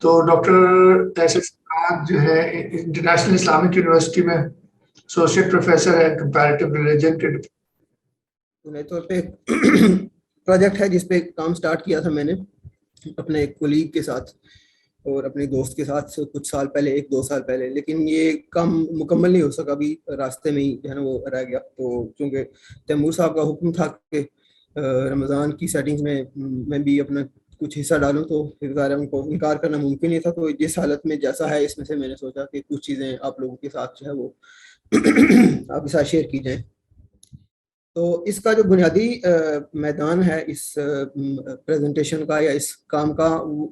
تو ڈاکٹر تیسر سعد جو ہے انٹرنیشنل اسلامک یونیورسٹی میں ایسوسیٹ پروفیسر ہے کمپیریٹو ریلیجن کے. بنیادی طور پہ پروجیکٹ ہے جس پہ کام سٹارٹ کیا تھا میں نے اپنے ایک کولیگ کے ساتھ اور اپنے دوست کے ساتھ کچھ سال پہلے، 1-2 سال پہلے، لیکن یہ کام مکمل نہیں ہو سکا، ابھی راستے میں ہی جو ہے نا وہ رہ گیا. تو چونکہ تیمور صاحب کا حکم تھا کہ رمضان کی سیٹنگز میں بھی اپنا کچھ حصہ ڈالوں، تو پھر ظاہر ان کو انکار کرنا ممکن نہیں تھا. تو جس حالت میں جیسا ہے اس میں سے میں نے سوچا کہ کچھ چیزیں آپ لوگوں کے ساتھ جو ہے وہ آپ کے ساتھ شیئر کی جائیں. تو اس کا جو بنیادی میدان ہے اس پریزنٹیشن کا یا اس کام کا،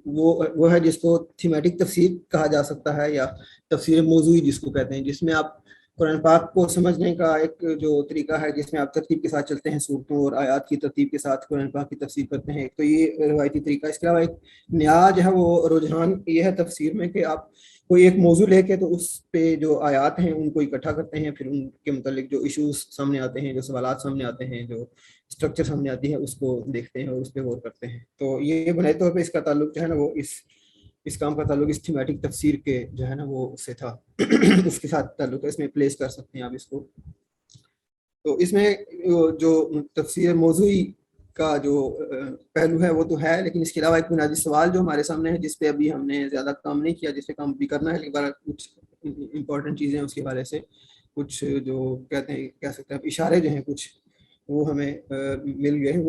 وہ ہے جس کو تھیمیٹک تفسیر کہا جا سکتا ہے، یا تفسیر موضوعی جس کو کہتے ہیں، جس میں آپ قرآن پاک کو سمجھنے کا ایک جو طریقہ ہے جس میں آپ ترتیب کے ساتھ چلتے ہیں، صورتوں اور آیات کی ترتیب کے ساتھ قرآن پاک کی تفسیر کرتے ہیں. تو یہ روایتی طریقہ. اس کے علاوہ ایک نیا جو ہے وہ رجحان یہ ہے تفسیر میں کہ آپ کوئی ایک موضوع لے کے تو اس پہ جو آیات ہیں ان کو اکٹھا کرتے ہیں، پھر ان کے متعلق جو ایشوز سامنے آتے ہیں، جو سوالات سامنے آتے ہیں، جو اسٹرکچر سامنے آتی ہے، اس کو دیکھتے ہیں اور اس پہ غور کرتے ہیں. تو یہ بنیادی طور پہ اس کا تعلق جو ہے نا وہ اس کام کا تعلق اس تھیمیٹک تفسیر کے جو ہے نا وہ اس سے تھا اس کے ساتھ تعلق ہے. اس میں پلیس کر سکتے ہیں آپ اس کو. تو اس میں جو تفسیر موضوعی کا جو پہلو ہے وہ تو ہے، لیکن اس کے علاوہ ایک بنیادی سوال جو ہمارے سامنے ہے، جس پہ ابھی ہم نے زیادہ کام نہیں کیا، جس پہ کام بھی کرنا ہے، لیکن کچھ امپورٹنٹ چیزیں اس کے حوالے سے کچھ جو کہتے ہیں کہہ سکتے ہیں اشارے جو ہیں کچھ وہ ہمیں مل گئے ہیں.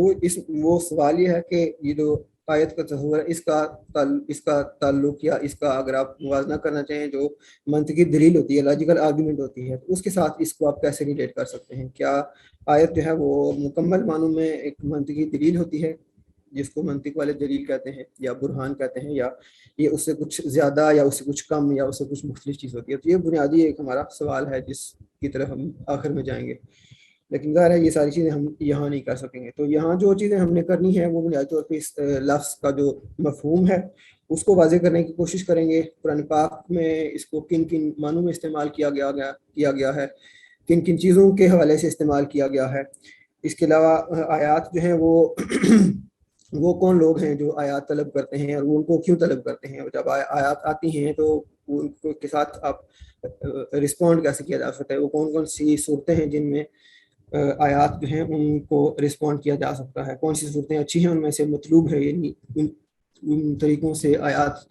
وہ سوال یہ ہے کہ یہ جو آیت کا تصور ہے، اس کا تعلق یا اس کا اگر آپ موازنہ کرنا چاہیں جو منطقی دلیل ہوتی ہے، لاجیکل آرگومنٹ ہوتی ہے، تو اس کے ساتھ اس کو آپ کیسے ریلیٹ کر سکتے ہیں؟ کیا آیت جو ہے وہ مکمل معنوں میں ایک منطقی دلیل ہوتی ہے جس کو منطق والے دلیل کہتے ہیں یا برہان کہتے ہیں، یا یہ اس سے کچھ زیادہ یا اس سے کچھ کم یا اس سے کچھ مختلف چیز ہوتی ہے؟ تو یہ بنیادی ایک ہمارا سوال ہے جس کی طرف ہم آخر میں جائیں گے. لیکن ظاہر ہے یہ ساری چیزیں ہم یہاں نہیں کر سکیں گے. تو یہاں جو چیزیں ہم نے کرنی ہے وہ بنیادی طور پہ اس لفظ کا جو مفہوم ہے اس کو واضح کرنے کی کوشش کریں گے. قرآن پاک میں اس کو کن کن معنوں میں استعمال کیا گیا ہے، کن کن چیزوں کے حوالے سے استعمال کیا گیا ہے. اس کے علاوہ آیات جو ہیں وہ کون لوگ ہیں جو آیات طلب کرتے ہیں اور وہ ان کو کیوں طلب کرتے ہیں، اور جب آیات آتی ہیں تو ان کے ساتھ آپ رسپونڈ کیسے کیا جا سکتا ہے، وہ کون کون سی صورتیں ہیں جن میں آیات جو ہیں ان کو رسپونڈ کیا جا سکتا ہے، کون سی صورتیں اچھی ہیں ان میں سے مطلوب ہے، یعنی ان طریقوں سے آیات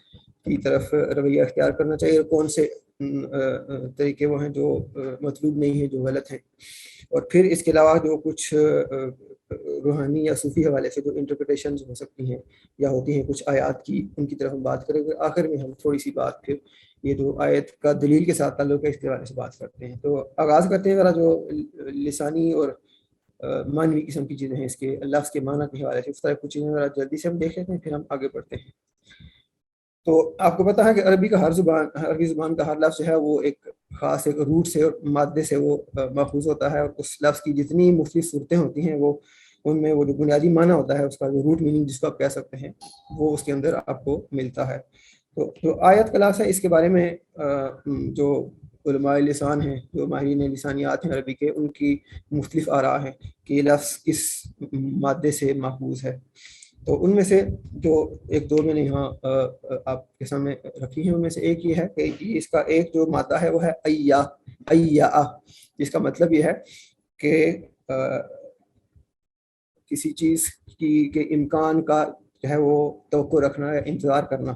کی طرف رویہ اختیار کرنا چاہیے، اور کون سے طریقے وہ ہیں جو مطلوب نہیں ہیں، جو غلط ہیں. اور پھر اس کے علاوہ جو کچھ روحانی یا صوفی حوالے سے جو انٹرپریٹیشنز ہو سکتی ہیں یا ہوتی ہیں کچھ آیات کی، ان کی طرف ہم بات کریں گے. آخر میں ہم تھوڑی سی بات پھر یہ جو آیت کا دلیل کے ساتھ تعلق ہے اس کے بارے سے بات کرتے ہیں. تو آغاز کرتے ہیں ذرا جو لسانی اور معنوی قسم کی چیزیں ہیں اس کے لفظ کے معنی کے حوالے سے. اس طرح کچھ چیزیں ذرا جلدی سے ہم دیکھ لیتے ہیں پھر ہم آگے بڑھتے ہیں. تو آپ کو پتا ہے کہ عربی زبان کا ہر لفظ جو ہے وہ ایک خاص ایک روٹ سے اور مادے سے وہ ماخوذ ہوتا ہے، اور اس لفظ کی جتنی مختلف صورتیں ہوتی ہیں وہ ان میں وہ جو بنیادی معنی ہوتا ہے اس کا جو روٹ میننگ جس کو آپ کہہ سکتے ہیں وہ اس کے اندر آپ کو ملتا ہے. تو جو آیت کا لفظ ہے اس کے بارے میں جو علماء لسان ہیں، جو ماہرین لسانیات ہیں عربی کے، ان کی مختلف آراء ہیں کہ یہ لفظ کس مادے سے ماخوذ ہے. تو ان میں سے جو ایک دو میں نے یہاں آپ کے سامنے رکھی ہیں، ان میں سے ایک یہ ہے کہ اس کا ایک جو مادہ ہے وہ ہے ایّا، جس کا مطلب یہ ہے کہ کسی چیز کی کے امکان کا جو ہے وہ توقع رکھنا یا انتظار کرنا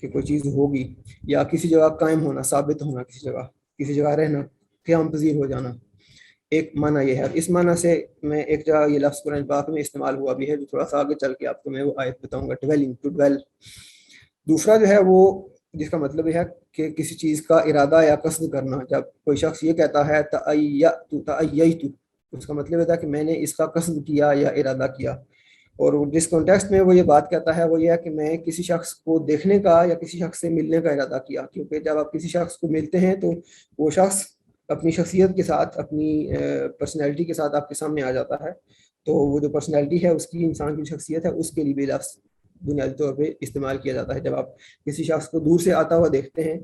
کہ کوئی چیز ہوگی، یا کسی جگہ قائم ہونا، ثابت ہونا، کسی جگہ رہنا، قیام پذیر ہو جانا. ایک معنی یہ ہے. اس معنی سے میں ایک جگہ یہ لفظ قرآن پاک میں استعمال ہوا بھی ہے جو تھوڑا سا آگے چل کے آپ کو میں وہ آیت بتاؤں گا، ڈویلنگ، ٹو ڈویل. دوسرا جو ہے وہ جس کا مطلب یہ ہے کہ کسی چیز کا ارادہ یا قصد کرنا. جب کوئی شخص یہ کہتا ہے تأییت، اس کا مطلب یہ تھا کہ میں نے اس کا قصد کیا یا ارادہ کیا. اور جس کانٹیکسٹ میں وہ یہ بات کہتا ہے وہ یہ ہے کہ میں کسی شخص کو دیکھنے کا یا کسی شخص سے ملنے کا ارادہ کیا. کیونکہ جب آپ کسی شخص کو ملتے ہیں تو وہ شخص اپنی شخصیت کے ساتھ، اپنی پرسنالٹی کے ساتھ آپ کے سامنے آ جاتا ہے. تو وہ جو پرسنالٹی ہے اس کی، انسان کی شخصیت ہے، اس کے لیے بھی لفظ بنیادی طور پہ استعمال کیا جاتا ہے. جب آپ کسی شخص کو دور سے آتا ہوا دیکھتے ہیں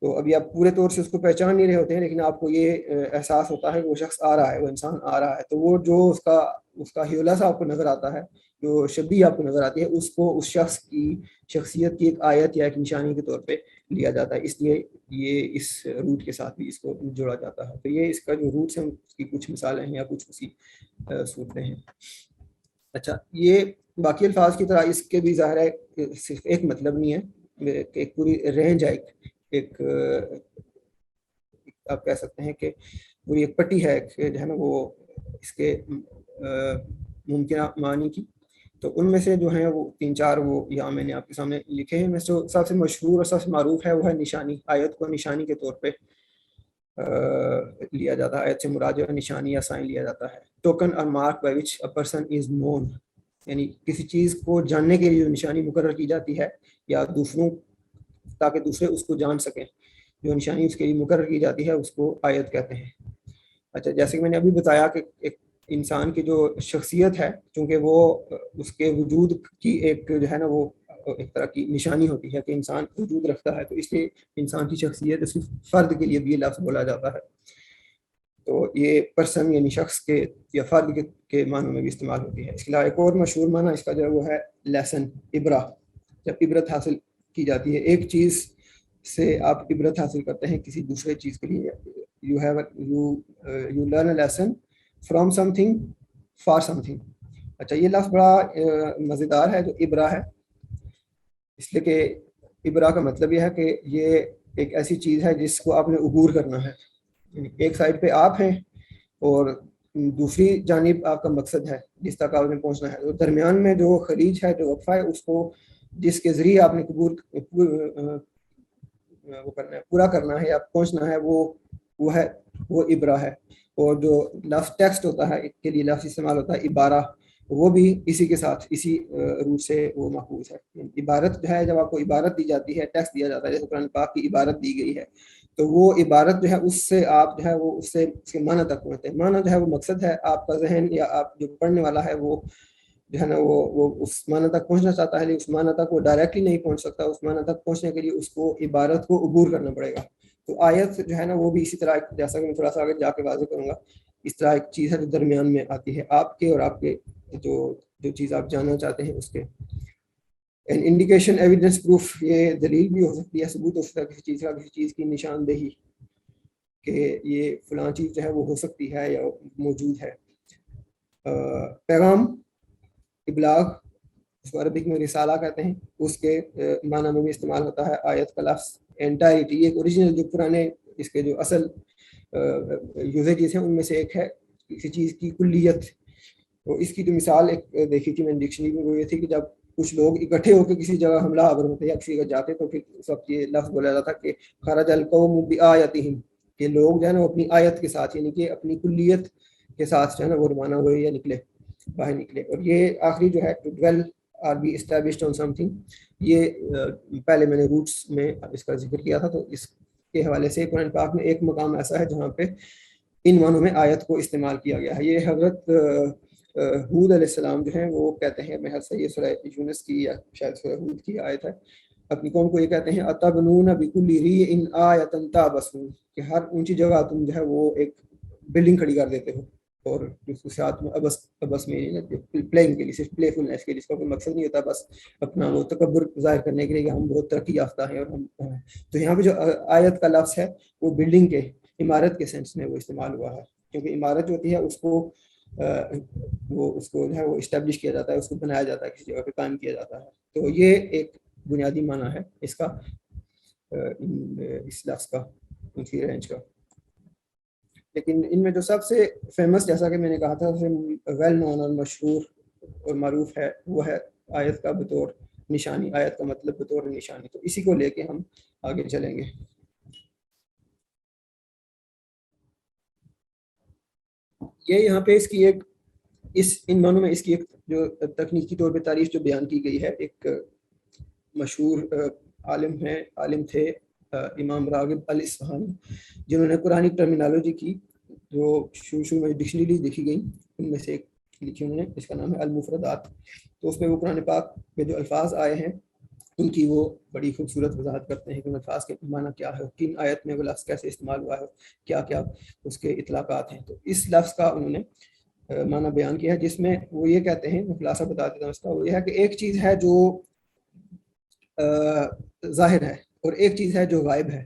تو ابھی آپ پورے طور سے اس کو پہچان نہیں رہے ہوتے ہیں، لیکن آپ کو یہ احساس ہوتا ہے کہ وہ شخص آ رہا ہے، وہ انسان آ رہا ہے. تو وہ جو اس کا ہیولا سا آپ کو نظر آتا ہے، جو شبیہ آپ کو نظر آتی ہے اس کو اس شخص کی شخصیت کی ایک آیت یا ایک نشانی کے طور پہ لیا جاتا ہے، اس لیے یہ اس روٹ کے ساتھ بھی اس کو جوڑا جاتا ہے. تو یہ اس کا جو روٹس ہیں اس کی کچھ مثالیں ہیں یا کچھ اسی صورتیں ہیں. اچھا، یہ باقی الفاظ کی طرح اس کے بھی ظاہر ہے کہ صرف ایک مطلب نہیں ہے، ایک پوری رینج ہے، ایک آپ کہہ سکتے ہیں کہ پوری ایک پٹی ہے جو ہے نا وہ اس کے ممکنہ معنی کی. تو ان میں سے جو ہیں وہ 3-4 وہ یہاں میں نے آپ کے سامنے لکھے ہیں. میں سے سب سے مشہور اور سب سے معروف ہے وہ ہے نشانی. آیت کو نشانی کے طور پہ لیا جاتا ہے. آیت سے مراد جو ہے نشانی یا سائن لیا جاتا ہے. ٹوکن اور mark by which a person is known, یعنی کسی چیز کو جاننے کے لیے جو نشانی مقرر کی جاتی ہے یا دوسروں تاکہ دوسرے اس کو جان سکیں، جو نشانی اس کے لیے مقرر کی جاتی ہے اس کو آیت کہتے ہیں. اچھا، جیسے کہ میں نے ابھی بتایا کہ ایک انسان کی جو شخصیت ہے، چونکہ وہ اس کے وجود کی ایک جو ہے نا وہ ایک طرح کی نشانی ہوتی ہے کہ انسان وجود رکھتا ہے، تو اس لیے انسان کی شخصیت صرف فرد کے لیے بھی یہ لفظ بولا جاتا ہے. تو یہ پرسن یعنی شخص کے یا فرد کے معنوں میں بھی استعمال ہوتی ہے. اس کے علاوہ ایک اور مشہور معنی اس کا جو ہے وہ ہے لیسن، عبرہ. جب عبرت حاصل کی جاتی ہے، ایک چیز سے آپ عبرت حاصل کرتے ہیں کسی دوسرے چیز کے لیے، you learn a lesson from something for something. اچھا، یہ لفظ بڑا مزیدار ہے جو عبرہ ہے، اس لیے کہ عبرہ کا مطلب یہ ہے کہ یہ ایک ایسی چیز ہے جس کو آپ نے عبور کرنا ہے. ایک سائڈ پہ آپ ہیں اور دوسری جانب آپ کا مقصد ہے جس تک آپ نے پہنچنا ہے. تو درمیان میں جو خلیج ہے، جو وقفہ ہے، اس کو جس کے ذریعے آپ نے وہ کرنا ہے، پورا کرنا ہے یا پہنچنا ہے، وہ ہے وہ عبرہ ہے. اور جو لفظ ٹیکسٹ ہوتا ہے اس کے لیے لفظ استعمال ہوتا ہے عبارہ، وہ بھی اسی کے ساتھ اسی روٹ سے وہ ماخوذ ہے. عبارت جو ہے، جب آپ کو عبارت دی جاتی ہے، ٹیکسٹ دیا جاتا ہے، جیسے قرآن پاک کی عبارت دی گئی ہے، تو وہ عبارت جو ہے اس سے آپ جو ہے وہ اس کے معنی تک پہنچتے ہیں. معنی جو ہے وہ مقصد ہے. آپ کا ذہن یا آپ جو پڑھنے والا ہے وہ جو ہے نا وہ اس معنی تک پہنچنا چاہتا ہے، لیکن اس معنی تک وہ ڈائریکٹلی نہیں پہنچ سکتا. اس معنی تک پہنچنے کے لیے اس کو عبارت کو عبور کرنا پڑے گا. تو آیت جو ہے نا وہ بھی اسی طرح، جیسا کہ میں تھوڑا سا آگے جا کے واضح کروں گا، اس طرح ایک چیز ہے جو درمیان میں آتی ہے آپ کے اور آپ کے جو چیز آپ جاننا چاہتے ہیں اس کے. انڈیکیشن، ایویڈنس، پروف، یہ دلیل بھی ہو سکتی ہے، ثبوت ہو سکتا ہے کسی چیز کا، کسی چیز کی نشاندہی کہ یہ فلاں چیز جو ہے وہ ہو سکتی ہے یا موجود ہے. پیغام، ابلاغ، اس کو عربک میں رسالہ کہتے ہیں، اس کے معنی میں بھی استعمال ہوتا ہے آیت کا لفظ. انٹائرٹی، یہ اوریجنل جو پرانے اس کے جو اصل یوزیجز ہیں ان میں سے ایک ہے کسی چیز کی کلیت. تو اس کی جو مثال ایک دیکھی تھی میں نے ڈکشنری میں، وہ یہ تھی کہ جب کچھ لوگ اکٹھے ہو کے کسی جگہ حملہ آور ہوتے یا کسی جگہ جاتے تو پھر اس وقت یہ لفظ بولا جاتا کہ خرج القوم بآیاتہم، کہ لوگ جو ہے نا وہ اپنی آیت کے ساتھ، یعنی کہ اپنی کلیت کے ساتھ جو ہے نا وہ روانہ ہوئے یا نکلے، باہر نکلے. اور یہ آخری جو ہے to dwell or be established on something، یہ پہلے میں نے روٹس میں اس کا ذکر کیا تھا. تو اس کے حوالے سے قرآن پاک میں ایک مقام ایسا ہے جہاں پہ ان معنوں میں آیت کو استعمال کیا گیا ہے. یہ حضرت ہود علیہ السلام جو ہیں وہ کہتے ہیں، میں یہ سورہ یونس کی یا شاید سورہ ہود کی آیت ہے، اپنی قوم کو یہ کہتے ہیں اتبنون بکل ریع آیۃ تعبثون، کہ ہر اونچی جگہ تم جو ہے وہ ایک بلڈنگ کھڑی کر دیتے ہو، اور اس کے ساتھ میں ابس میں پلینگ کے لیے، صرف پلے فلنس کے لیے، اس کا کوئی مقصد نہیں ہوتا، بس اپنا وہ تکبر ظاہر کرنے کے لیے کہ ہم بہت ترقی یافتہ ہیں اور ہم. تو یہاں پہ جو آیت کا لفظ ہے وہ بلڈنگ کے، عمارت کے سینس میں وہ استعمال ہوا ہے، کیونکہ عمارت جو ہوتی ہے اس کو جو ہے وہ اسٹیبلش کیا جاتا ہے، اس کو بنایا جاتا ہے، کسی جگہ پہ قائم کیا جاتا ہے. تو یہ ایک بنیادی معنی ہے اس کا، اس لفظ کا، ان کی رینج کا. لیکن ان میں جو سب سے فیمس، جیسا کہ میں نے کہا تھا، ویل نون اور مشہور اور معروف ہے، وہ ہے آیت کا بطور نشانی، آیت کا مطلب بطور نشانی. تو اسی کو لے کے ہم آگے چلیں گے. یہ یہاں پہ اس کی ایک ان معنوں میں اس کی ایک جو تکنیکی طور پہ تعریف جو بیان کی گئی ہے، ایک مشہور عالم تھے امام راغب الاصفہانی، جنہوں نے قرآن ٹرمینالوجی کی جو شروع میں ڈکشنری لکھی گئی ان میں سے ایک لکھی انہوں نے، اس کا نام ہے المفردات. تو اس میں وہ قرآن پاک میں جو الفاظ آئے ہیں ان کی وہ بڑی خوبصورت وضاحت کرتے ہیں کہ ان الفاظ کے معنی کیا ہے، کن آیت میں وہ لفظ کیسے استعمال ہوا ہے، کیا کیا اس کے اطلاقات ہیں. تو اس لفظ کا انہوں نے معنی بیان کیا ہے، جس میں وہ یہ کہتے ہیں، میں خلاصہ بتا دیتا ہوں اس کا، وہ یہ ہے کہ ایک چیز ہے جو ظاہر ہے اور ایک چیز ہے جو غائب ہے،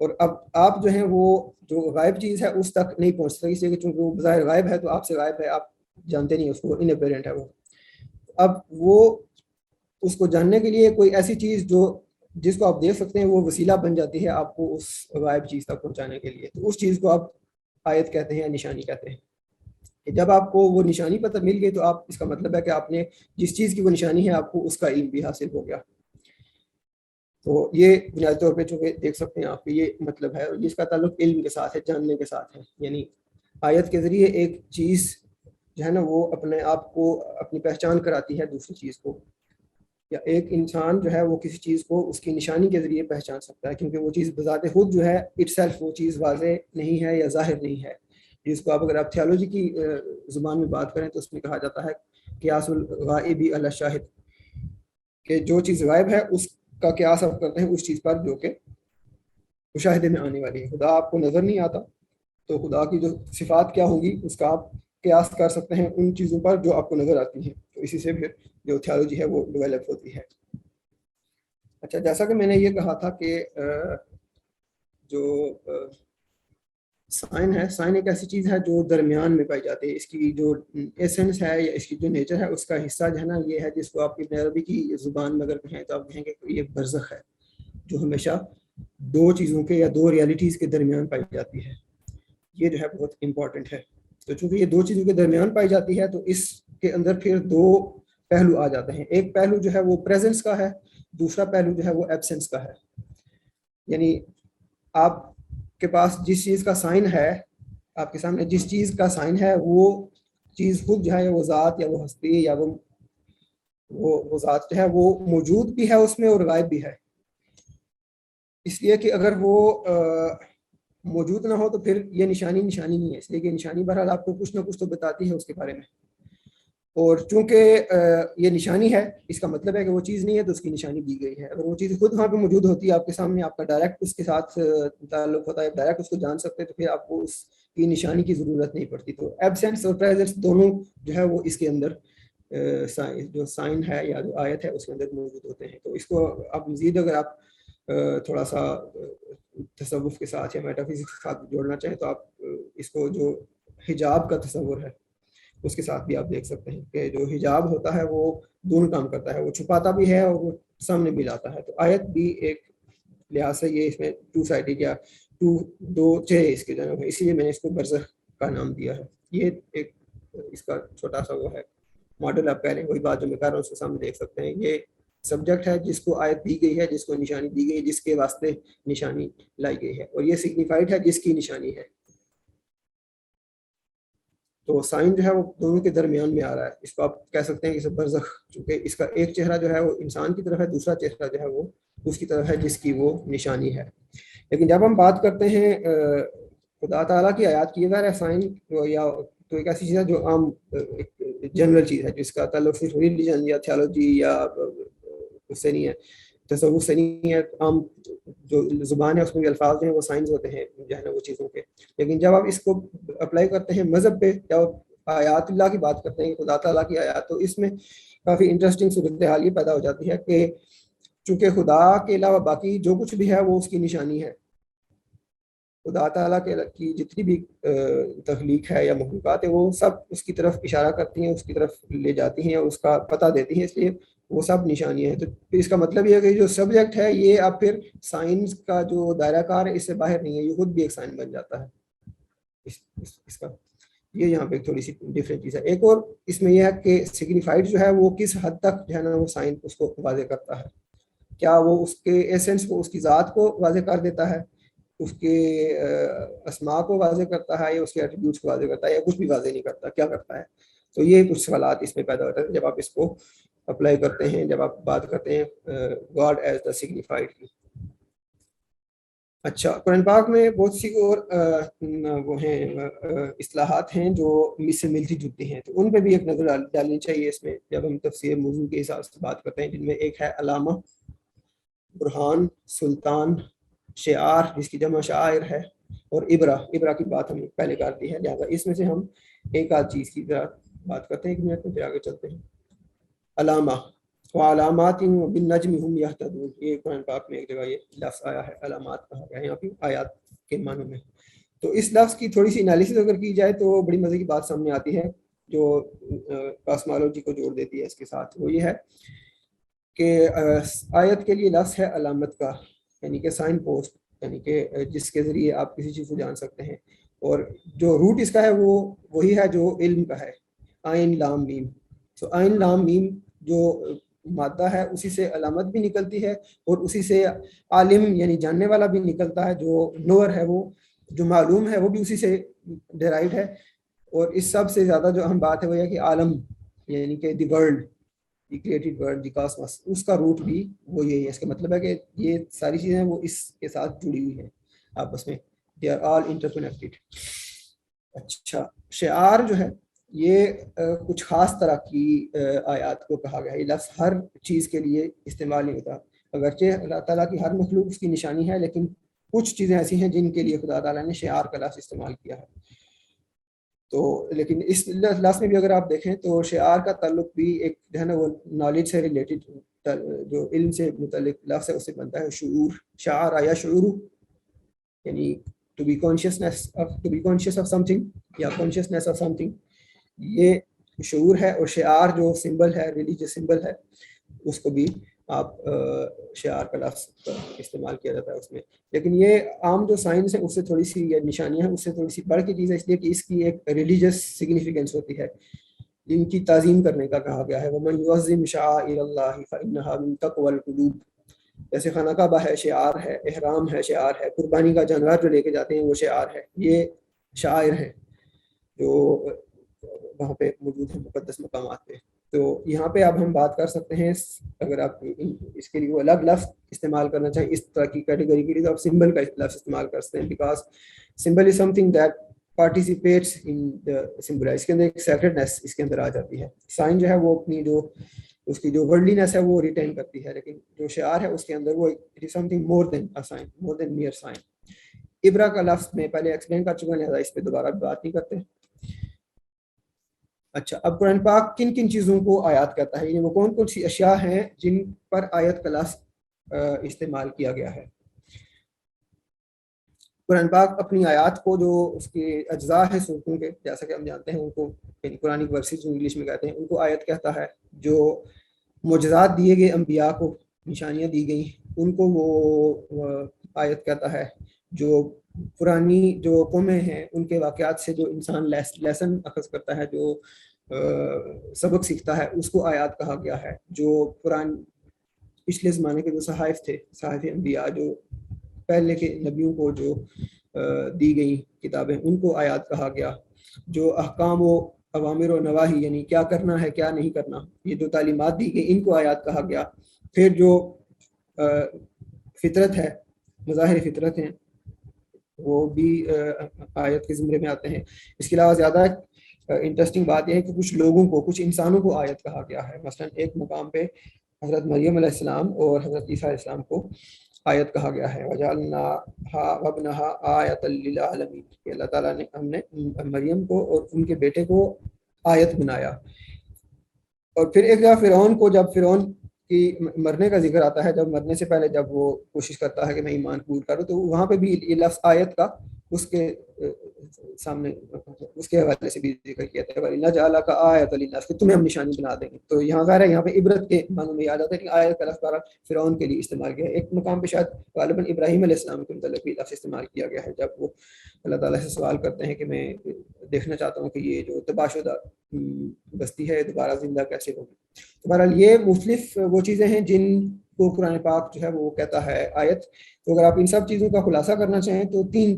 اور اب آپ جو ہیں وہ جو غائب چیز ہے اس تک نہیں پہنچ سکتے، اس لیے کہ چونکہ وہ ظاہر غائب ہے تو آپ سے غائب ہے، آپ جانتے نہیں اس کو، ان اپیرنٹ ہے وہ. اب وہ اس کو جاننے کے لیے کوئی ایسی چیز جو جس کو آپ دیکھ سکتے ہیں وہ وسیلہ بن جاتی ہے آپ کو اس غائب چیز تک پہنچانے کے لیے، تو اس چیز کو آپ آیت کہتے ہیں یا نشانی کہتے ہیں. جب آپ کو وہ نشانی پتہ مل گئی تو آپ اس کا مطلب ہے کہ آپ نے جس چیز کی وہ نشانی ہے آپ کو اس کا علم بھی حاصل ہو گیا. تو یہ بنیادی طور پہ چونکہ دیکھ سکتے ہیں آپ کو یہ مطلب ہے، اور اس کا تعلق علم کے ساتھ ہے، جاننے کے ساتھ ہے. یعنی آیت کے ذریعے ایک چیز جو ہے نا وہ اپنے آپ کو اپنی پہچان کراتی ہے دوسری چیز کو، یا ایک انسان جو ہے وہ کسی چیز کو اس کی نشانی کے ذریعے پہچان سکتا ہے، کیونکہ وہ چیز بذات خود جو ہے اٹ سیلف وہ چیز واضح نہیں ہے یا ظاہر نہیں ہے. جس کو اگر آپ تھیولوجی کی زبان میں بات کریں تو اس میں کہا جاتا ہے قیاس الغائب علی الشاہد، کہ جو چیز غائب ہے اس کا قیاس آپ کرتے ہیں اس چیز پر جو کہ مشاہدے میں آنے والی ہے. خدا آپ کو نظر نہیں آتا تو خدا کی جو صفات کیا ہوگی اس کا آپ قیاس کر سکتے ہیں ان چیزوں پر جو آپ کو نظر آتی ہیں. تو اسی سے پھر جو تھیولوجی ہے وہ ڈیولپ ہوتی ہے. اچھا، جیسا کہ میں نے یہ کہا تھا کہ جو سائن ہے، سائن ایک ایسی چیز ہے جو درمیان میں پائی جاتی ہے. اس کی جو ایسنس ہے یا اس کی جو نیچر ہے اس کا حصہ جو ہے نا یہ ہے جس کو آپ ابن عربی کی زبان میں اگر کہیں تو آپ کہیں گے کہ یہ برزخ ہے، جو ہمیشہ دو چیزوں کے یا دو ریالٹیز کے درمیان پائی جاتی ہے. یہ جو ہے بہت امپورٹنٹ ہے. تو چونکہ یہ دو چیزوں کے درمیان پائی جاتی ہے تو اس کے اندر پھر دو پہلو آ جاتے ہیں. ایک پہلو جو ہے وہ پریزنس کا ہے، دوسرا پہلو جو ہے وہ ایبسنس کا ہے. یعنی آپ کے پاس جس چیز کا سائن ہے، آپ کے سامنے جس چیز کا سائن ہے وہ چیز خود جو ہے وہ ذات یا وہ ہستی یا وہ ذات جو ہے وہ موجود بھی ہے اس میں اور غائب بھی ہے. اس لیے کہ اگر وہ موجود نہ ہو تو پھر یہ نشانی نہیں ہے. اس لیے کہ نشانی بہرحال آپ کو کچھ نہ کچھ تو بتاتی ہے اس کے بارے میں، اور چونکہ یہ نشانی ہے اس کا مطلب ہے کہ وہ چیز نہیں ہے تو اس کی نشانی دی گئی ہے. اگر وہ چیز خود وہاں پہ موجود ہوتی ہے آپ کے سامنے، آپ کا ڈائریکٹ اس کے ساتھ تعلق ہوتا ہے، ڈائریکٹ اس کو جان سکتے تو پھر آپ کو اس کی نشانی کی ضرورت نہیں پڑتی. تو ایبسنس اور پریزنس دونوں جو ہے وہ اس کے اندر جو سائن ہے یا جو آیت ہے اس کے اندر موجود ہوتے ہیں. تو اس کو آپ مزید اگر آپ تھوڑا سا تصوف کے ساتھ یا میٹا فزکس کے ساتھ جوڑنا چاہیں تو آپ اس کو جو حجاب کا تصور ہے اس کے ساتھ بھی آپ دیکھ سکتے ہیں کہ جو حجاب ہوتا ہے وہ دونوں کام کرتا ہے، وہ چھپاتا بھی ہے اور وہ سامنے بھی لاتا ہے. تو آیت بھی ایک لحاظ سے یہ اس میں ٹو سائڈڈ یا دو چہرے اس کے جانب ہے، اسی لیے میں نے اس کو برزخ کا نام دیا ہے. یہ ایک اس کا چھوٹا سا وہ ہے ماڈل. آپ پہلے وہی بات جو میں کر رہا ہوں اس کے سامنے دیکھ سکتے ہیں. یہ سبجیکٹ ہے جس کو آیت دی گئی ہے، جس کو نشانی دی گئی ہے، جس کے واسطے نشانی لائی گئی ہے، اور یہ سگنیفائڈ ہے جس کی نشانی ہے. تو سائن جو ہے وہ دونوں کے درمیان میں آ رہا ہے. اس کو آپ کہہ سکتے ہیں کہ برزخ، چونکہ اس کا ایک چہرہ جو ہے وہ انسان کی طرف ہے، دوسرا چہرہ جو ہے وہ اس کی طرف ہے جس کی وہ نشانی ہے. لیکن جب ہم بات کرتے ہیں خدا تعالیٰ کی آیات کی، اگر سائن یا تو ایک ایسی چیز ہے جو عام جنرل چیز ہے جس کا تعلق صرف ریلیجن یا تھیولوجی یا اس سے نہیں ہے، تصوف سے نہیں ہے. عام جو زبان ہے اس میں بھی الفاظ ہیں وہ سائنس ہوتے ہیں جو ہے نا وہ چیزوں کے. لیکن جب آپ اس کو اپلائی کرتے ہیں مذہب پہ یا آیات اللہ کی بات کرتے ہیں خدا تعالیٰ کی آیات، تو اس میں کافی انٹرسٹنگ صورتحال یہ پیدا ہو جاتی ہے کہ چونکہ خدا کے علاوہ باقی جو کچھ بھی ہے وہ اس کی نشانی ہے. خدا تعالیٰ کی جتنی بھی تخلیق ہے یا مخلوقات ہے وہ سب اس کی طرف اشارہ کرتی ہیں، اس کی طرف لے جاتی ہیں اور اس کا پتہ دیتی ہیں، اس لیے وہ سب نشانیاں ہیں. تو اس کا مطلب یہ ہے کہ جو سبجیکٹ ہے یہ اب پھر سائنس کا جو دائرہ کار ہے اس سے باہر نہیں ہے، یہ خود بھی ایک سائن بن جاتا ہے. اس کا یہ یہاں پہ تھوڑی سی ڈفرینٹ چیز ہے. ایک اور اس میں یہ ہے کہ سگنیفائڈ جو ہے وہ کس حد تک جو ہے نا وہ سائن اس کو واضح کرتا ہے. کیا وہ اس کے ایسنس کو، اس کی ذات کو واضح کر دیتا ہے، اس کے اسماء کو واضح کرتا ہے، یا اس کے ایٹریبیوٹس کو واضح کرتا ہے، یا کچھ بھی واضح نہیں کرتا، کیا کرتا ہے؟ تو یہ کچھ سوالات اس میں پیدا ہوتے ہیں جب آپ اس کو اپلائی کرتے ہیں، جب آپ بات کرتے ہیں گاڈ ایز دا سگنیفائڈ کی. اچھا، قرآن پاک میں بہت سی اور وہ ہیں اصطلاحات ہیں جو اس سے ملتی جلتی ہیں، تو ان پہ بھی ایک نظر ڈالنی چاہیے اس میں جب ہم تفسیر موضوع کے حساب سے بات کرتے ہیں، جن میں ایک ہے علامہ، برہان، سلطان، شعار جس کی جمع شاعر ہے، اور ابرا کی بات ہم پہلے کر دی ہے، لہٰذا اس میں سے ہم ایک آدھ چیز کی ذرا بات کرتے ہیں 1 منٹ میں، پھر آگے چلتے ہیں. علامہ وعلامات بالنجم هم يهتدون، یہ قرآن پاک میں ایک جگہ یہ لفظ آیا ہے، علامات کہا گیا ہے یہاں پہ آیات کے معنوں میں. تو اس لفظ کی تھوڑی سی انالیسس اگر کی جائے تو بڑی مزے کی بات سامنے آتی ہے جو کاسمالوجی کو جوڑ دیتی ہے اس کے ساتھ. وہ یہ ہے کہ آیت کے لیے لفظ ہے علامت کا، یعنی کہ سائن پوسٹ، یعنی کہ جس کے ذریعے آپ کسی چیز کو جان سکتے ہیں. اور جو روٹ اس کا ہے وہ وہی ہے جو علم کا ہے، عین لام میم. تو عین لام میم جو مادہ ہے اسی سے علامت بھی نکلتی ہے، اور اسی سے عالم یعنی جاننے والا بھی نکلتا ہے، جو نور ہے وہ جو معلوم ہے وہ بھی اسی سے ڈیرائیوڈ ہے. اور اس سب سے زیادہ جو اہم بات ہے وہ یہ کہ عالم یعنی کہ the world, the created world, the cosmos, اس کا روٹ بھی وہ یہی ہے. اس کا مطلب ہے کہ یہ ساری چیزیں وہ اس کے ساتھ جڑی ہوئی ہیں آپس میں، دے آر آل انٹرکنیکٹڈ. اچھا، شعار جو ہے یہ کچھ خاص طرح کی آیات کو کہا گیا ہے. یہ لفظ ہر چیز کے لیے استعمال نہیں ہوتا، اگرچہ اللہ تعالیٰ کی ہر مخلوق اس کی نشانی ہے، لیکن کچھ چیزیں ایسی ہیں جن کے لیے خدا تعالیٰ نے شعار کا لفظ استعمال کیا ہے. تو لیکن اس لفظ میں بھی اگر آپ دیکھیں تو شعار کا تعلق بھی ایک جو ہے نا وہ نالج سے ریلیٹڈ، جو علم سے متعلق لفظ ہے اس سے بنتا ہے. شعور، شعار آیا شعور، یعنی to be conscious of something یا consciousness of something، یہ شعور ہے. اور شعار جو سمبل ہے، ریلیجیس سمبل ہے، اس کو بھی آپ شعار کا لفظ استعمال کیا جاتا ہے اس میں. لیکن یہ عام جو سائنس ہے اس سے تھوڑی سی یا نشانیاں ہیں اس سے تھوڑی سی بڑھ کی چیز ہے، اس لیے کہ اس کی ایک ریلیجیس سگنیفیکینس ہوتی ہے، ان کی تعظیم کرنے کا کہا گیا ہے. وَمَن يُعَظِّمْ شَعَائِرَ اللَّهِ فَإِنَّهَا مِن تَقْوَى الْقُلُوبِ. جیسے خانہ کعبہ ہے شعار ہے، احرام ہے شعار ہے، قربانی کا جانور جو لے کے جاتے ہیں وہ شعار ہے. یہ شعائر ہیں جو وہاں پہ موجود ہیں مقدس مقامات پہ. تو یہاں پہ اب ہم بات کر سکتے ہیں، اگر آپ اس کے لیے وہ الگ لفظ استعمال کرنا چاہیں اس طرح کی کیٹیگری کے لیے تو آپ سمبل کا لفظ استعمال کر سکتے ہیں، because symbol is something that participates in the symbol. اس کے اندر ایک سیکرڈنس اس کے اندر آ جاتی ہے. سائن جو ہے وہ اپنی جو اس کی جو ورلڈلینس ہے وہ ریٹین کرتی ہے، لیکن جو شعار ہے اس کے اندر وہ it is something more than a sign, more than mere sign. ابرا کا لفظ میں پہلے ایکسپلین کر چکا ہوں، لہٰذا اس پہ دوبارہ بات نہیں کرتے. اچھا، اب قرآن پاک کن کن چیزوں کو آیات کہتا ہے، یعنی وہ کون کون سی اشیاء ہیں جن پر آیت کا لفظ استعمال کیا گیا ہے. قرآن پاک اپنی آیات کو جو اس کے اجزاء ہیں سورتوں کے، جیسا کہ ہم جانتے ہیں ان کو یعنی قرآنک ورسز جو انگلش میں کہتے ہیں ان کو آیت کہتا ہے. جو معجزات دیے گئے انبیاء کو، نشانیاں دی گئی ان کو وہ آیت کہتا ہے. جو پرانی جو قومیں ہیں ان کے واقعات سے جو انسان لیسن اخذ کرتا ہے، جو سبق سیکھتا ہے، اس کو آیات کہا گیا ہے. جو پچھلے زمانے کے جو صحائف تھے، صحائف انبیاء، جو پہلے کے نبیوں کو جو دی گئی کتابیں، ان کو آیات کہا گیا. جو احکام و اوامر و نواہی یعنی کیا کرنا ہے کیا نہیں کرنا، یہ جو تعلیمات دی گئی ان کو آیات کہا گیا. پھر جو فطرت ہے، مظاہر فطرت ہیں، وہ بھی آیت کے زمرے میں آتے ہیں. اس کے علاوہ زیادہ انٹرسٹنگ بات یہ ہے کہ کچھ لوگوں کو، کچھ انسانوں کو آیت کہا گیا ہے. مثلا ایک مقام پہ حضرت مریم علیہ السلام اور حضرت عیسیٰ علیہ السلام کو آیت کہا گیا ہے. وَجَعَلْنَاهَا وَابْنَهَا آیَةً لِلْعَالَمِينَ، کہ اللہ تعالیٰ نے ہم نے مریم کو اور ان کے بیٹے کو آیت بنایا. اور پھر ایک جگہ فرعون کو، جب فرعون کی مرنے کا ذکر آتا ہے، جب مرنے سے پہلے جب وہ کوشش کرتا ہے کہ میں ایمان قبول کروں، تو وہاں پہ بھی یہ لفظ آیت کا اس کے سامنے اس کے حوالے سے بھی ذکر کیا تھا، وَلِنَجْعَلَكَ آیَةً لِلنَّاسِ، کہ تمہیں ہم نشانی بنا دیں گے. تو یہاں ظاہر ہے یہاں پہ عبرت کے معنوں میں یاد آتا ہے کہ آیت کا لفظ فرعون کے لیے استعمال کیا ہے. ایک مقام پہ شاید غالباً ابراہیم علیہ السلام کے متعلق بھی لفظ استعمال کیا گیا ہے، جب وہ اللہ تعالیٰ سے سوال کرتے ہیں کہ میں دیکھنا چاہتا ہوں کہ یہ جو تباہ شدہ بستی ہے دوبارہ زندہ کیسے ہوگی. تو بہرحال یہ مختلف وہ چیزیں ہیں جن کو قرآن پاک جو ہے وہ کہتا ہے آیت. تو اگر آپ ان سب چیزوں کا خلاصہ کرنا چاہیں تو 3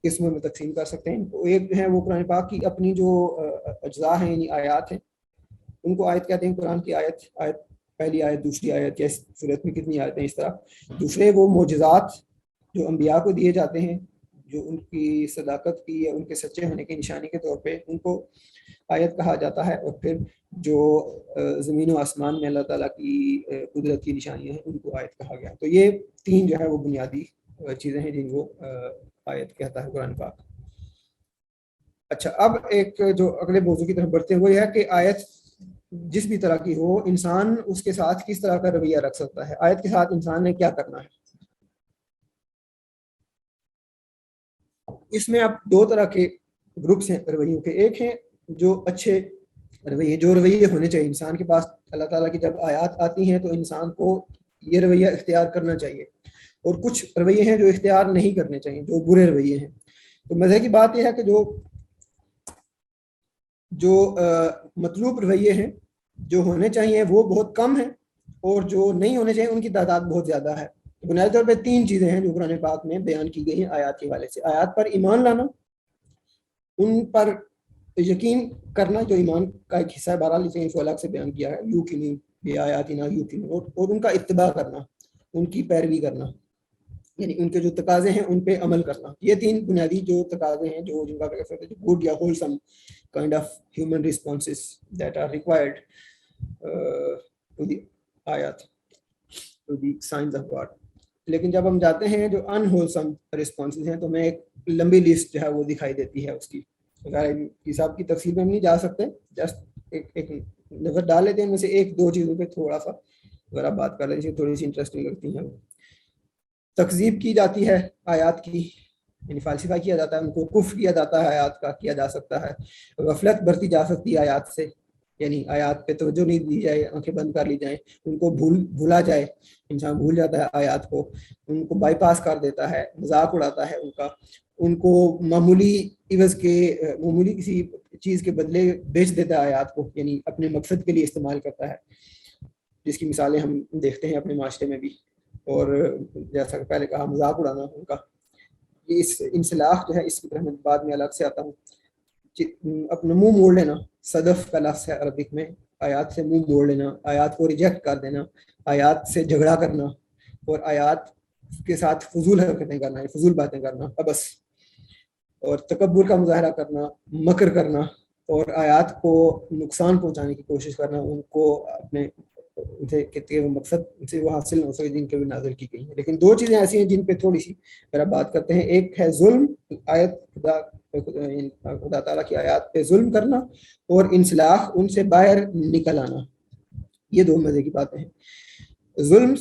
قسموں میں تقسیم کر سکتے ہیں. ایک ہے وہ قرآن پاک کی اپنی جو اجزاء ہیں یعنی آیات ہیں، ان کو آیت کہتے ہیں. قرآن کی آیت، پہلی آیت، دوسری آیت، یا سورت میں کتنی آیتیں اس طرح. دوسرے وہ معجزات جو انبیاء کو دیے جاتے ہیں، جو ان کی صداقت کی یا ان کے سچے ہونے کی نشانی کے طور پہ ان کو آیت کہا جاتا ہے. اور پھر جو زمین و آسمان میں اللہ تعالیٰ کی قدرت کی نشانیاں ہیں ان کو آیت کہا گیا. تو یہ 3 جو ہے وہ بنیادی چیزیں ہیں جن کو آیت کہتا ہے قرآن پاک. اچھا اب ایک جو اگلے موضوع کی طرف بڑھتے ہیں وہ یہ ہے کہ آیت جس بھی طرح کی ہو انسان اس کے ساتھ کس طرح کا رویہ رکھ سکتا ہے. آیت کے ساتھ انسان نے کیا کرنا ہے. اس میں اب دو طرح کے گروپس ہیں رویوں کے. ایک ہیں جو اچھے رویے, جو رویے ہونے چاہیے انسان کے پاس. اللہ تعالیٰ کی جب آیات آتی ہیں تو انسان کو یہ رویہ اختیار کرنا چاہیے, اور کچھ رویے ہیں جو اختیار نہیں کرنے چاہیے, جو برے رویے ہیں. تو مزے کی بات یہ ہے کہ جو مطلوب رویے ہیں جو ہونے چاہیے وہ بہت کم ہیں, اور جو نہیں ہونے چاہیے ان کی تعداد بہت زیادہ ہے. بنیادی طور پہ تین چیزیں ہیں جو قرآن پاک میں بیان کی گئی ہیں آیات کے حوالے سے. آیات پر ایمان لانا, ان پر یقین کرنا جو ایمان کا ایک حصہ ہے, بہرحال اس کو الگ سے بیان کیا ہے, یوقنون بآیاتنا یوقنون, اور ان کا اتباع کرنا, ان کی پیروی کرنا, یعنی ان کے جو تقاضے ہیں ان پہ عمل کرنا. یہ تین بنیادی جو تقاضے ہیں جو جن کا گڈ یا wholesome kind of human responses that are required to the ayat, to the signs of God. لیکن جب ہم جاتے ہیں جو unwholesome responses ہیں تو میں ایک لمبی لسٹ جو ہے وہ دکھائی دیتی ہے اس کی. حساب کی تفصیل میں ہم نہیں جا سکتے, جسٹ ایک نظر ڈال لیتے ہیں. ان میں سے ایک دو چیزوں پہ تھوڑا سا اگر آپ بات کر رہے ہیں تھوڑی سی انٹرسٹنگ لگتی ہیں. تکذیب کی جاتی ہے آیات کی, یعنی فالسفائی کیا جاتا ہے, ان کو کفر کیا جاتا ہے آیات کا, کیا جا سکتا ہے. غفلت برتی جا سکتی ہے آیات سے, یعنی آیات پہ توجہ نہیں دی جائے, آنکھیں بند کر لی جائیں, ان کو بھولا جائے, انسان بھول جاتا ہے آیات کو, ان کو بائی پاس کر دیتا ہے, مذاق اڑاتا ہے ان کا, ان کو معمولی عوض کے معمولی کسی چیز کے بدلے بیچ دیتا ہے آیات کو, یعنی اپنے مقصد کے لیے استعمال کرتا ہے, جس کی مثالیں ہم دیکھتے ہیں اپنے معاشرے میں بھی. اور جیسا کہ پہلے کہا مذاق اڑانا ان کا, اس انسلاخ جو ہے اس کی طرح میں بعد میں الگ سے آتا ہوں. اپنا منہ موڑ لینا, صدف کا لفظ ہے عربک میں, آیات سے منہ موڑ لینا, آیات کو ریجیکٹ کر دینا, آیات سے جھگڑا کرنا, اور آیات کے ساتھ فضول حرکتیں کرنا, فضول باتیں کرنا بس, اور تکبر کا مظاہرہ کرنا, مکر کرنا, اور آیات کو نقصان پہنچانے کی کوشش کرنا, ان کو اپنے کہتے ہیں وہ مقصد سے وہ حاصل نہ ہو سکے جن کے بھی نازل کی گئی ہیں. لیکن دو چیزیں ایسی ہیں جن پہ تھوڑی سی اگر بات کرتے ہیں. ایک ہے ظلم, آیت خدا تعالیٰ کی آیات پہ ظلم کرنا, اور انسلاخ, ان سے باہر نکل آنا. یہ دو مزے کی باتیں ہیں. ظلم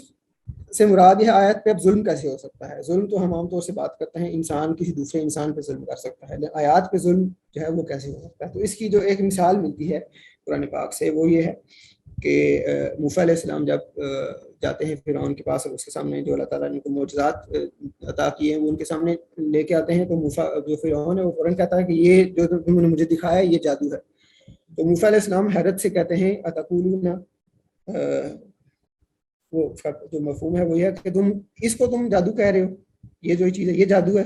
سے مراد یہ آیت پہ اب ظلم کیسے ہو سکتا ہے. ظلم تو ہم عام طور سے بات کرتے ہیں انسان کسی دوسرے انسان پہ ظلم کر سکتا ہے, لیکن آیات پہ ظلم جو ہے وہ کیسے ہو سکتا ہے. تو اس کی جو ایک مثال ملتی ہے قرآن پاک سے وہ یہ ہے کہ موسیٰ علیہ السلام جب جاتے ہیں فرعون کے پاس اور اس کے سامنے جو اللہ تعالیٰ نے ان کو معجزات عطا کیے ہیں وہ ان کے سامنے لے کے آتے ہیں, تو موسیٰ جو فرعون ہے وہ فوراً کہتا ہے کہ یہ جو تم نے مجھے دکھایا ہے یہ جادو ہے. تو موسیٰ علیہ السلام حیرت سے کہتے ہیں اتقولون, وہ جو مفہوم ہے وہ یہ ہے کہ تم جادو کہہ رہے ہو, یہ جو چیز ہے یہ جادو ہے.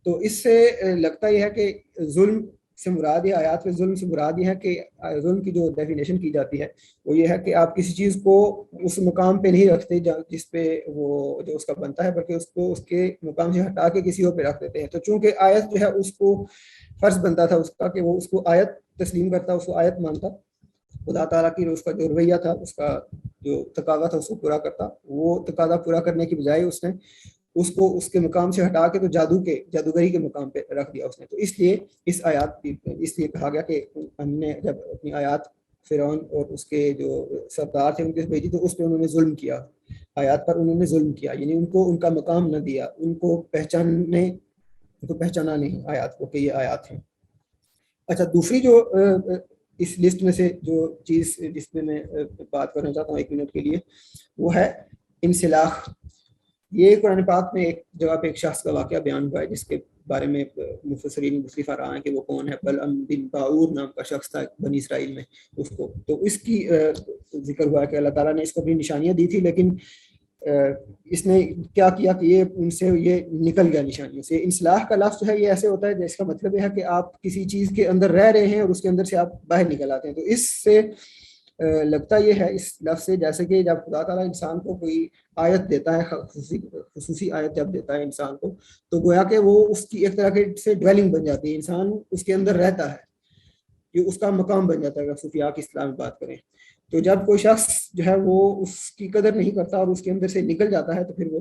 تو اس سے لگتا یہ ہے کہ ظلم سے مراد یہ آیات میں ظلم سے مراد یہ ہے کہ ظلم کی جو ڈیفینیشن کی جاتی ہے وہ یہ ہے کہ آپ کسی چیز کو اس مقام پہ نہیں رکھتے جس پہ وہ جو اس کا بنتا ہے, بلکہ اس کو اس کے مقام سے ہٹا کے کسی اور پہ رکھ دیتے ہیں. تو چونکہ آیت جو ہے اس کو فرض بنتا تھا اس کا کہ وہ اس کو آیت تسلیم کرتا, اس کو آیت مانتا, خدا تعالیٰ کی اس کا جو رویہ تھا, اس کا جو تقاضا تھا اس کو پورا کرتا. وہ تقاضا پورا کرنے کی بجائے اس نے اس کو اس کے مقام سے ہٹا کے تو جادوگری کے مقام پہ رکھ دیا اس نے. تو اس لیے اس آیات اس لیے کہا گیا کہ ہم نے جب اپنی آیات فرعون اور اس کے جو سردار تھے ان کے بھیجی تو اس پہ انہوں نے ظلم کیا, آیات پر انہوں نے ظلم کیا, یعنی ان کو ان کا مقام نہ دیا, ان کو پہچانا نہیں آیات کو کہ یہ آیات ہیں. اچھا دوسری جو اس لسٹ میں سے جو چیز جس میں میں بات کرنا چاہتا ہوں 1 منٹ کے لیے وہ ہے انسلاخ. یہ قرآن پاک میں ایک جگہ پہ ایک شخص کا واقعہ بیان ہوا ہے جس کے بارے میں مفسرین مختلف آراء ہیں کہ وہ کون ہے. بلعم بن باعور نام کا شخص تھا بنی اسرائیل میں, اس کو تو اس کی ذکر ہوا ہے کہ اللہ تعالیٰ نے اس کو اپنی نشانیاں دی تھی, لیکن اس نے کیا کیا کہ یہ ان سے یہ نکل گیا نشانیوں سے. انسلاح کا لفظ جو ہے یہ ایسے ہوتا ہے جس کا مطلب یہ ہے کہ آپ کسی چیز کے اندر رہ رہے ہیں اور اس کے اندر سے آپ باہر نکل آتے ہیں. تو اس سے لگتا یہ ہے اس لفظ سے جیسے کہ جب خدا تعالیٰ انسان کو کوئی آیت دیتا ہے, خصوصی آیت جب دیتا ہے انسان کو, تو گویا کہ وہ اس کی ایک طرح کے سے ڈویلنگ بن جاتی ہے, انسان اس کے اندر رہتا ہے, یہ اس کا مقام بن جاتا ہے اگر صوفیاء کی اصطلاح میں بات کریں. تو جب کوئی شخص جو ہے وہ اس کی قدر نہیں کرتا اور اس کے اندر سے نکل جاتا ہے تو پھر وہ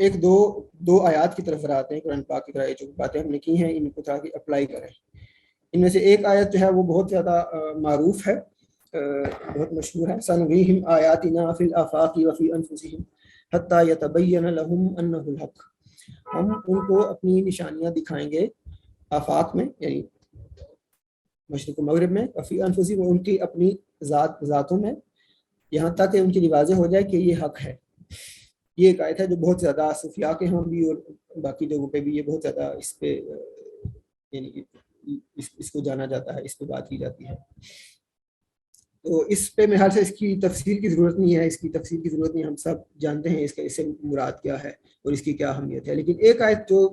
ایک دو آیات کی طرف آتے ہیں قرآن پاک کی طرح، جو باتیں ہم نے کی ہیں ان کو تاکہ اپلائی کریں. ان میں سے ایک آیت جو ہے وہ بہت زیادہ معروف ہے، بہت مشہور ہے. سنریہم آیاتنا فی الآفاق وفی انفسہم حتی یتبین لہم انہ الحق. ہم ان کو اپنی نشانیاں دکھائیں گے آفاق میں، یعنی مشرق و مغرب میں، وفی انفسہم، ان کی اپنی ذاتوں میں، یہاں تک کہ ان کی واضح ہو جائے کہ یہ حق ہے. یہ ایک آیت ہے جو بہت زیادہ صوفیاء کے ہاں بھی اور باقی جگہوں پہ بھی یہ بہت زیادہ اس پہ یعنی اس کو جانا جاتا ہے، اس پہ بات کی جاتی ہے. تو اس پہ میرے خیال سے اس کی تفسیر کی ضرورت نہیں ہے، اس کی تفسیر کی ضرورت نہیں، ہم سب جانتے ہیں اس کا اس سے مراد کیا ہے اور اس کی کیا اہمیت ہے. لیکن ایک آیت جو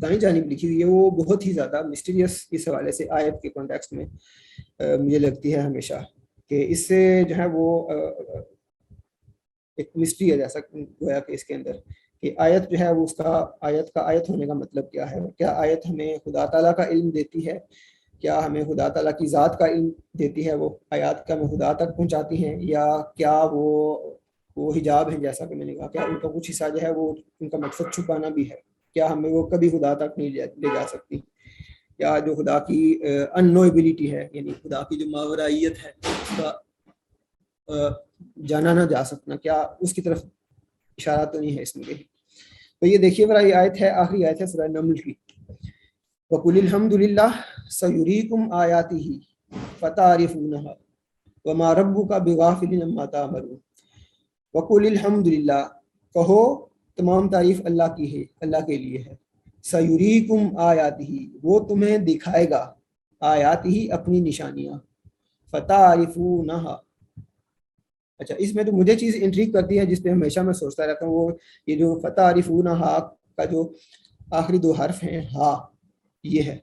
دائیں جانب لکھی ہوئی ہے وہ بہت ہی زیادہ مسٹیریس اس حوالے سے آیت کے کانٹیکسٹ میں مجھے لگتی ہے ہمیشہ کہ اس سے جو ہے وہ ایک مسٹری ہے، جیسا گویا کہ اس کے اندر کہ آیت جو ہے وہ اس کا آیت ہونے کا مطلب کیا ہے. کیا آیت ہمیں خدا تعالیٰ کا علم دیتی ہے؟ کیا ہمیں خدا تعالیٰ کی ذات کا علم دیتی ہے؟ وہ آیات کا ہمیں خدا تک پہنچاتی ہیں، یا کیا وہ حجاب ہیں جیسا کہ میں نے کہا؟ کیا ان کا کچھ حصہ جو ہے وہ ان کا مقصد چھپانا بھی ہے؟ کیا ہمیں وہ کبھی خدا تک نہیں لے جا سکتی؟ یا جو خدا کی اننویبلٹی ہے، یعنی خدا کی جو ماورائیت ہے اس کا جانا نہ جا سکنا، کیا اس کی طرف اشارہ تو نہیں ہے اس میں کہیں؟ تو یہ دیکھیے ذرا، یہ آیت ہے، آخری آیت ہے سورہ نمل کی. وَقُلِ الْحَمْدُ لِلَّهِ سَيُرِيكُمْ آيَاتِهِ فَتَعْرِفُونَهَا وَمَا رَبُّكَ بِغَافِلٍ عَمَّا تَعْمَلُونَ. وَقُلِ الْحَمْدُ لِلَّهِ، کہو تمام تعریف اللہ کی ہے، اللہ کے لیے ہے. سَيُرِيكُمْ آيَاتِهِ، وہ تمہیں دکھائے گا، آیاتِهِ اپنی نشانیاں، فَتَعْرِفُونَهَا. اچھا، اس میں تو مجھے چیز انٹریگ کرتی ہے جس پہ ہمیشہ میں سوچتا رہتا ہوں، وہ یہ جو فَتَعْرِفُونَهَا کا جو آخری دو حرف ہیں ہا، یہ ہے.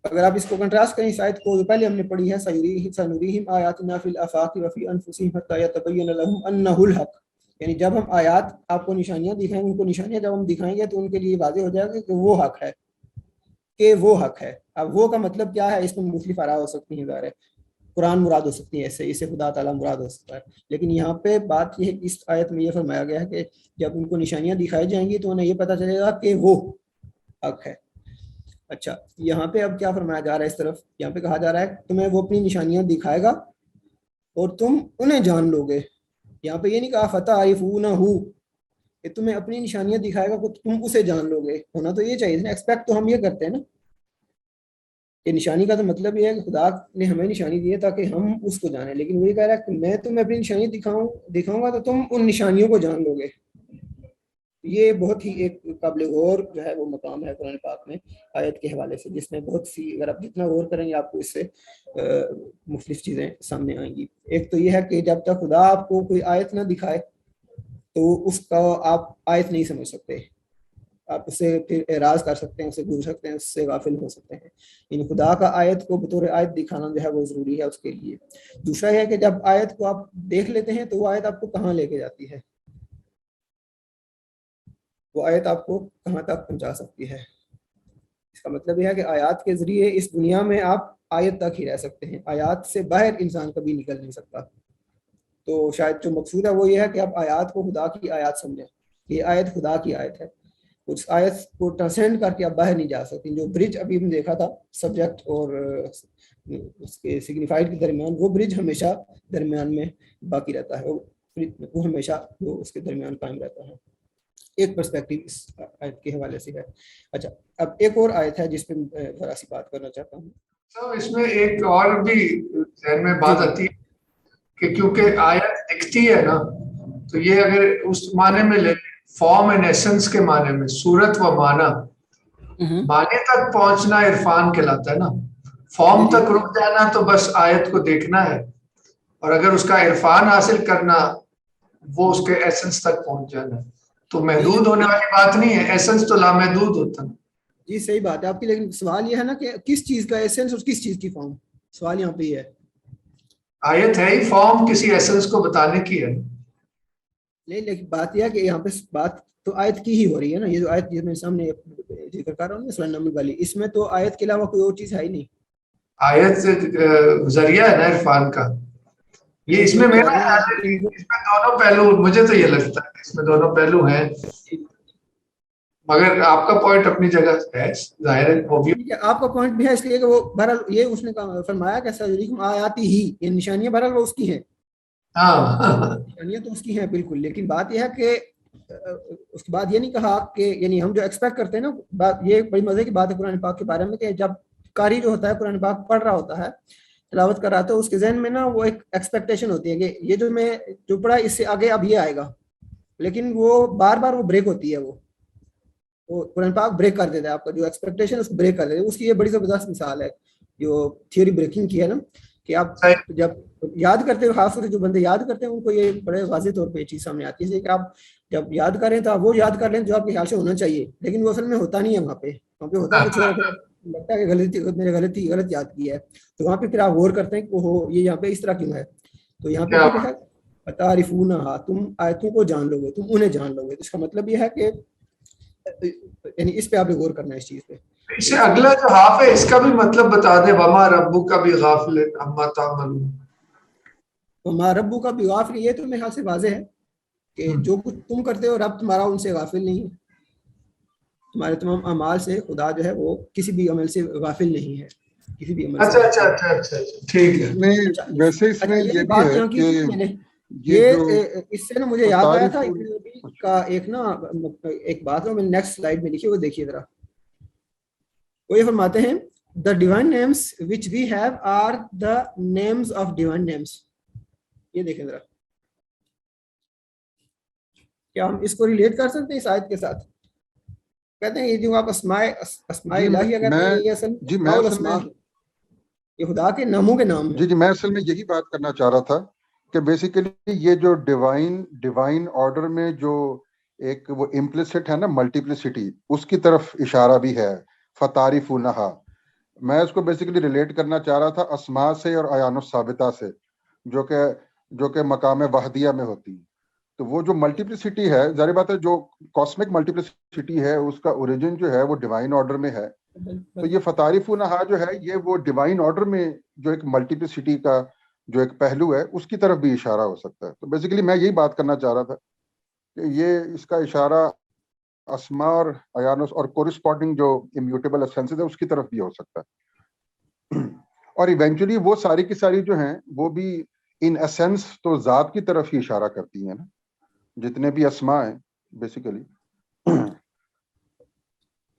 اگر آپ اس کو کنٹراسٹ کریں اس آیت کو جو پہلے ہم نے پڑھی ہے، سنریہم آیاتنا فی الآفاق وفی انفسہم حتی یتبین لہم انہ الحق، یعنی جب ہم آیات آپ کو نشانیاں دکھائیں، ان کو نشانیاں جب ہم دکھائیں گے تو ان کے لیے واضح ہو جائے گا کہ وہ حق ہے، کہ وہ حق ہے. اب وہ کا مطلب کیا ہے؟ اس میں مختلف آراء ہو سکتی ہیں، ظاہر ہے قرآن مراد ہو سکتی ہے، اسے خدا تعالیٰ مراد ہو سکتا ہے. لیکن یہاں پہ بات یہ ہے کہ اس آیت میں یہ فرمایا گیا ہے کہ جب ان کو نشانیاں دکھائی جائیں گی تو انہیں یہ پتہ چلے گا کہ وہ حق ہے. اچھا، یہاں پہ اب کیا فرمایا جا رہا ہے؟ اس طرف یہاں پہ کہا جا رہا ہے تمہیں وہ اپنی نشانیاں دکھائے گا اور تم انہیں جان لو گے. یہاں پہ یہ نہیں کہا فَتَعْرِفُونَهُ کہ تمہیں اپنی نشانیاں دکھائے گا کہ تم اسے جان لو گے. ہونا تو یہ چاہیے نا، ایکسپیکٹ تو ہم یہ کرتے ہیں نا کہ نشانی کا تو مطلب یہ ہے کہ خدا نے ہمیں نشانی دی ہے تاکہ ہم اس کو جانیں. لیکن وہی کہہ رہا ہے کہ میں تمہیں اپنی نشانی دکھاؤں گا تو تم ان نشانیوں کو جان لو گے. یہ بہت ہی ایک قابل غور جو ہے وہ مقام ہے قرآن پاک میں آیت کے حوالے سے، جس میں بہت سی، اگر آپ جتنا غور کریں گے آپ کو اس سے مختلف چیزیں سامنے آئیں گی. ایک تو یہ ہے کہ جب تک خدا آپ کو کوئی آیت نہ دکھائے تو اس کا آپ آیت نہیں سمجھ سکتے، آپ اس سے پھر اعراض کر سکتے ہیں، اسے گزر سکتے ہیں، اس سے غافل ہو سکتے ہیں. یعنی خدا کا آیت کو بطور آیت دکھانا جو ہے وہ ضروری ہے اس کے لیے. دوسرا یہ ہے کہ جب آیت کو آپ دیکھ لیتے ہیں تو وہ آیت آپ کو کہاں لے کے جاتی ہے، وہ آیت آپ کو کہاں تک پہنچا سکتی ہے. اس کا مطلب یہ ہے کہ آیات کے ذریعے اس دنیا میں آپ آیت تک ہی رہ سکتے ہیں، آیات سے باہر انسان کبھی نکل نہیں سکتا. تو شاید جو مقصود ہے وہ یہ ہے کہ آپ آیات کو خدا کی آیات سمجھیں، یہ آیت خدا کی آیت ہے، اس آیت کو ٹرانسینڈ کر کے آپ باہر نہیں جا سکتے. جو برج ابھی ہم نے دیکھا تھا سبجیکٹ اور اس کے سگنیفائڈ کے درمیان، وہ برج ہمیشہ درمیان میں باقی رہتا ہے، وہ ہمیشہ وہ اس کے درمیان قائم رہتا ہے. ایک پرسپیکٹو اس آیت کے حوالے سے ہے. اچھا، اب ایک اور آیت ہے جس پہ ذرا سی بات کرنا چاہتا ہوں. اس میں ایک اور بھی ذہن میں بات آتی ہے کہ کیونکہ آیت دکھتی ہے نا، تو یہ اگر اس معنی میں لے فارم اینڈ ایسنس کے معنی میں، صورت و معنی تک پہنچنا عرفان کہلاتا ہے نا. فارم تک رک جانا تو بس آیت کو دیکھنا ہے، اور اگر اس کا عرفان حاصل کرنا وہ اس کے ایسنس تک پہنچ جانا ہے. تو محدود ہونے والی بات نہیں ہے، ایسنس تو لامحدود ہوتا ہے. جی صحیح بات ہے آپ کی، لیکن سوال یہ ہے نا کہ کس چیز کا ایسنس اور کس چیز کی فارم، سوال یہاں پہ یہ ہے. آیت ہے ہی فارم کسی ایسنس کو بتانے کی ہے. نہیں، لیکن بات یہ ہے کہ یہاں پہ بات تو آیت کی ہی ہو رہی ہے نا. یہ جو آیت جس میں سامنے ذکر کر رہا ہوں سورہ نمل والی، اس میں تو آیت کے علاوہ کوئی اور چیز ہے ہی نہیں. آیت ذریعہ ہے نا عرفان کا. یہ اس میں میرا خیال ہے کہ اس میں دونوں پہلو، مجھے تو یہ لگتا ہے اس میں دونوں پہلو ہیں، مگر آپ کا پوائنٹ اپنی جگہ ہے، ظاہر ہے وہ بھی آپ کا پوائنٹ بھی ہے، اس لیے کہ وہ بہرحال یہ اس نے فرمایا کہ سیریکم آیاتی ہی، یہ نشانیاں بہرحال وہ اس کی ہیں، ہاں نشانیاں تو اس کی ہیں بالکل، لیکن بات یہ ہے کہ اس کے بعد یہ نہیں کہا کہ یعنی ہم جو ایکسپیکٹ کرتے ہیں نا، بات یہ بڑی مزے کی بات ہے قرآن پاک کے بارے میں، کہ جب قاری جو ہوتا ہے قرآن پاک پڑھ رہا ہوتا ہے، تلاوت کر رہا تھا، اس کے ذہن میں نا وہ ایک ایکسپیکٹیشن ہوتی ہے کہ یہ جو میں جو پڑھا اس سے آگے اب یہ آئے گا، لیکن وہ بار بار وہ بریک ہوتی ہے، وہ قرآن پاک بریک کر دیتا ہے، آپ کا جو ایکسپیکٹیشن اس کو بریک کر دیتا ہے. اس کی یہ بڑی زبردست مثال ہے جو تھیوری بریکنگ کی ہے نا، کہ آپ جب یاد کرتے ہو، خاص طور سے جو بندے یاد کرتے ہیں ان کو یہ بڑے واضح طور پہ یہ چیز سامنے آتی ہے کہ آپ جب یاد کریں تو آپ وہ یاد کر لیں جو آپ کے خیال سے ہونا چاہیے، لیکن وہ اصل میں ہوتا نہیں ہے، وہاں پہ ہوتا ہے کچھ اور، لگتا ہے کہ غلط یاد کی ہے، تو وہاں پہ پھر آپ غور کرتے ہیں کہ وہ یہ یہاں پہ اس طرح کیوں ہے. تو یہاں پہ پھر ہے تعریفونہا، تم آیتوں کو جان لو گے، تم انہیں جان لو گے. اس کا مطلب یہ ہے کہ یعنی اس پہ آپ نے غور کرنا ہے اس چیز پہ. اس سے اگلا جو ہاف ہے اس کا بھی مطلب بتا دیں، وما ربک کا بھی غافل عما تعملون. وما ربک کا بھی غافل، یہ تو میرے خیال سے واضح ہے کہ جو کچھ تم کرتے ہو رب تمہارا ان سے غافل نہیں ہے، تمہارے تمام اعمال سے خدا جو ہے وہ کسی بھی عمل سے غافل نہیں ہے، کسی بھی عمل سے. اچھا ٹھیک ہے. ویسے اس میں یہ بھی بات ہے یہاں کی تھی میں نے، یہ جو اس سے نا مجھے یاد آیا تھا ابن عربی کا ایک نا ایک بات ہے، میں نیکسٹ سلائیڈ میں لکھی، وہ دیکھیے ذرا. وہ یہ فرماتے ہیں the divine names which we have are the names of divine names. یہ دیکھیں ذرا، کیا ہم اس کو ریلیٹ کر سکتے ہیں اس آیت کے ساتھ؟ کہتے ہیں یہ جو آپ اسماء الہیہ کہتے ہیں، یہ اصل یہ خدا کے ناموں کے نام ہیں. جی میں اصل میں یہی بات کرنا چاہ رہا تھا کہ بیسیکلی یہ جو ڈیوائن آرڈر میں جو ایک وہ امپلیسٹ ہے نا ملٹیپلسٹی، اس کی طرف اشارہ بھی ہے، فتعرفونہا. میں اس کو بیسیکلی ریلیٹ کرنا چاہ رہا تھا اسماء سے اور اعیان الثابتہ سے، جو کہ مقام وحدیہ میں ہوتی. تو وہ جو ملٹیپلسٹی ہے، ظاہر بات ہے جو کاسمک ملٹیپلسٹی ہے اس کا اوریجن جو ہے وہ ڈیوائن آرڈر میں ہے. تو یہ فتعرفونہا جو ہے یہ وہ ڈیوائن آرڈر میں جو ایک ملٹیپلسٹی کا جو ایک پہلو ہے اس کی طرف بھی اشارہ ہو سکتا ہے. تو بیسیکلی میں یہی بات کرنا چاہ رہا تھا کہ یہ اس کا اشارہ اسماء اور ایانوس اور کورسپونڈنگ جو امیوٹیبل اسینسز ہے اس کی طرف بھی ہو سکتا ہے. اور ایونچولی وہ ساری کی ساری جو ہیں وہ بھی ان اسینس تو ذات کی طرف ہی اشارہ کرتی ہیں نا، جتنے بھی اسماء ہیں بیسیکلی.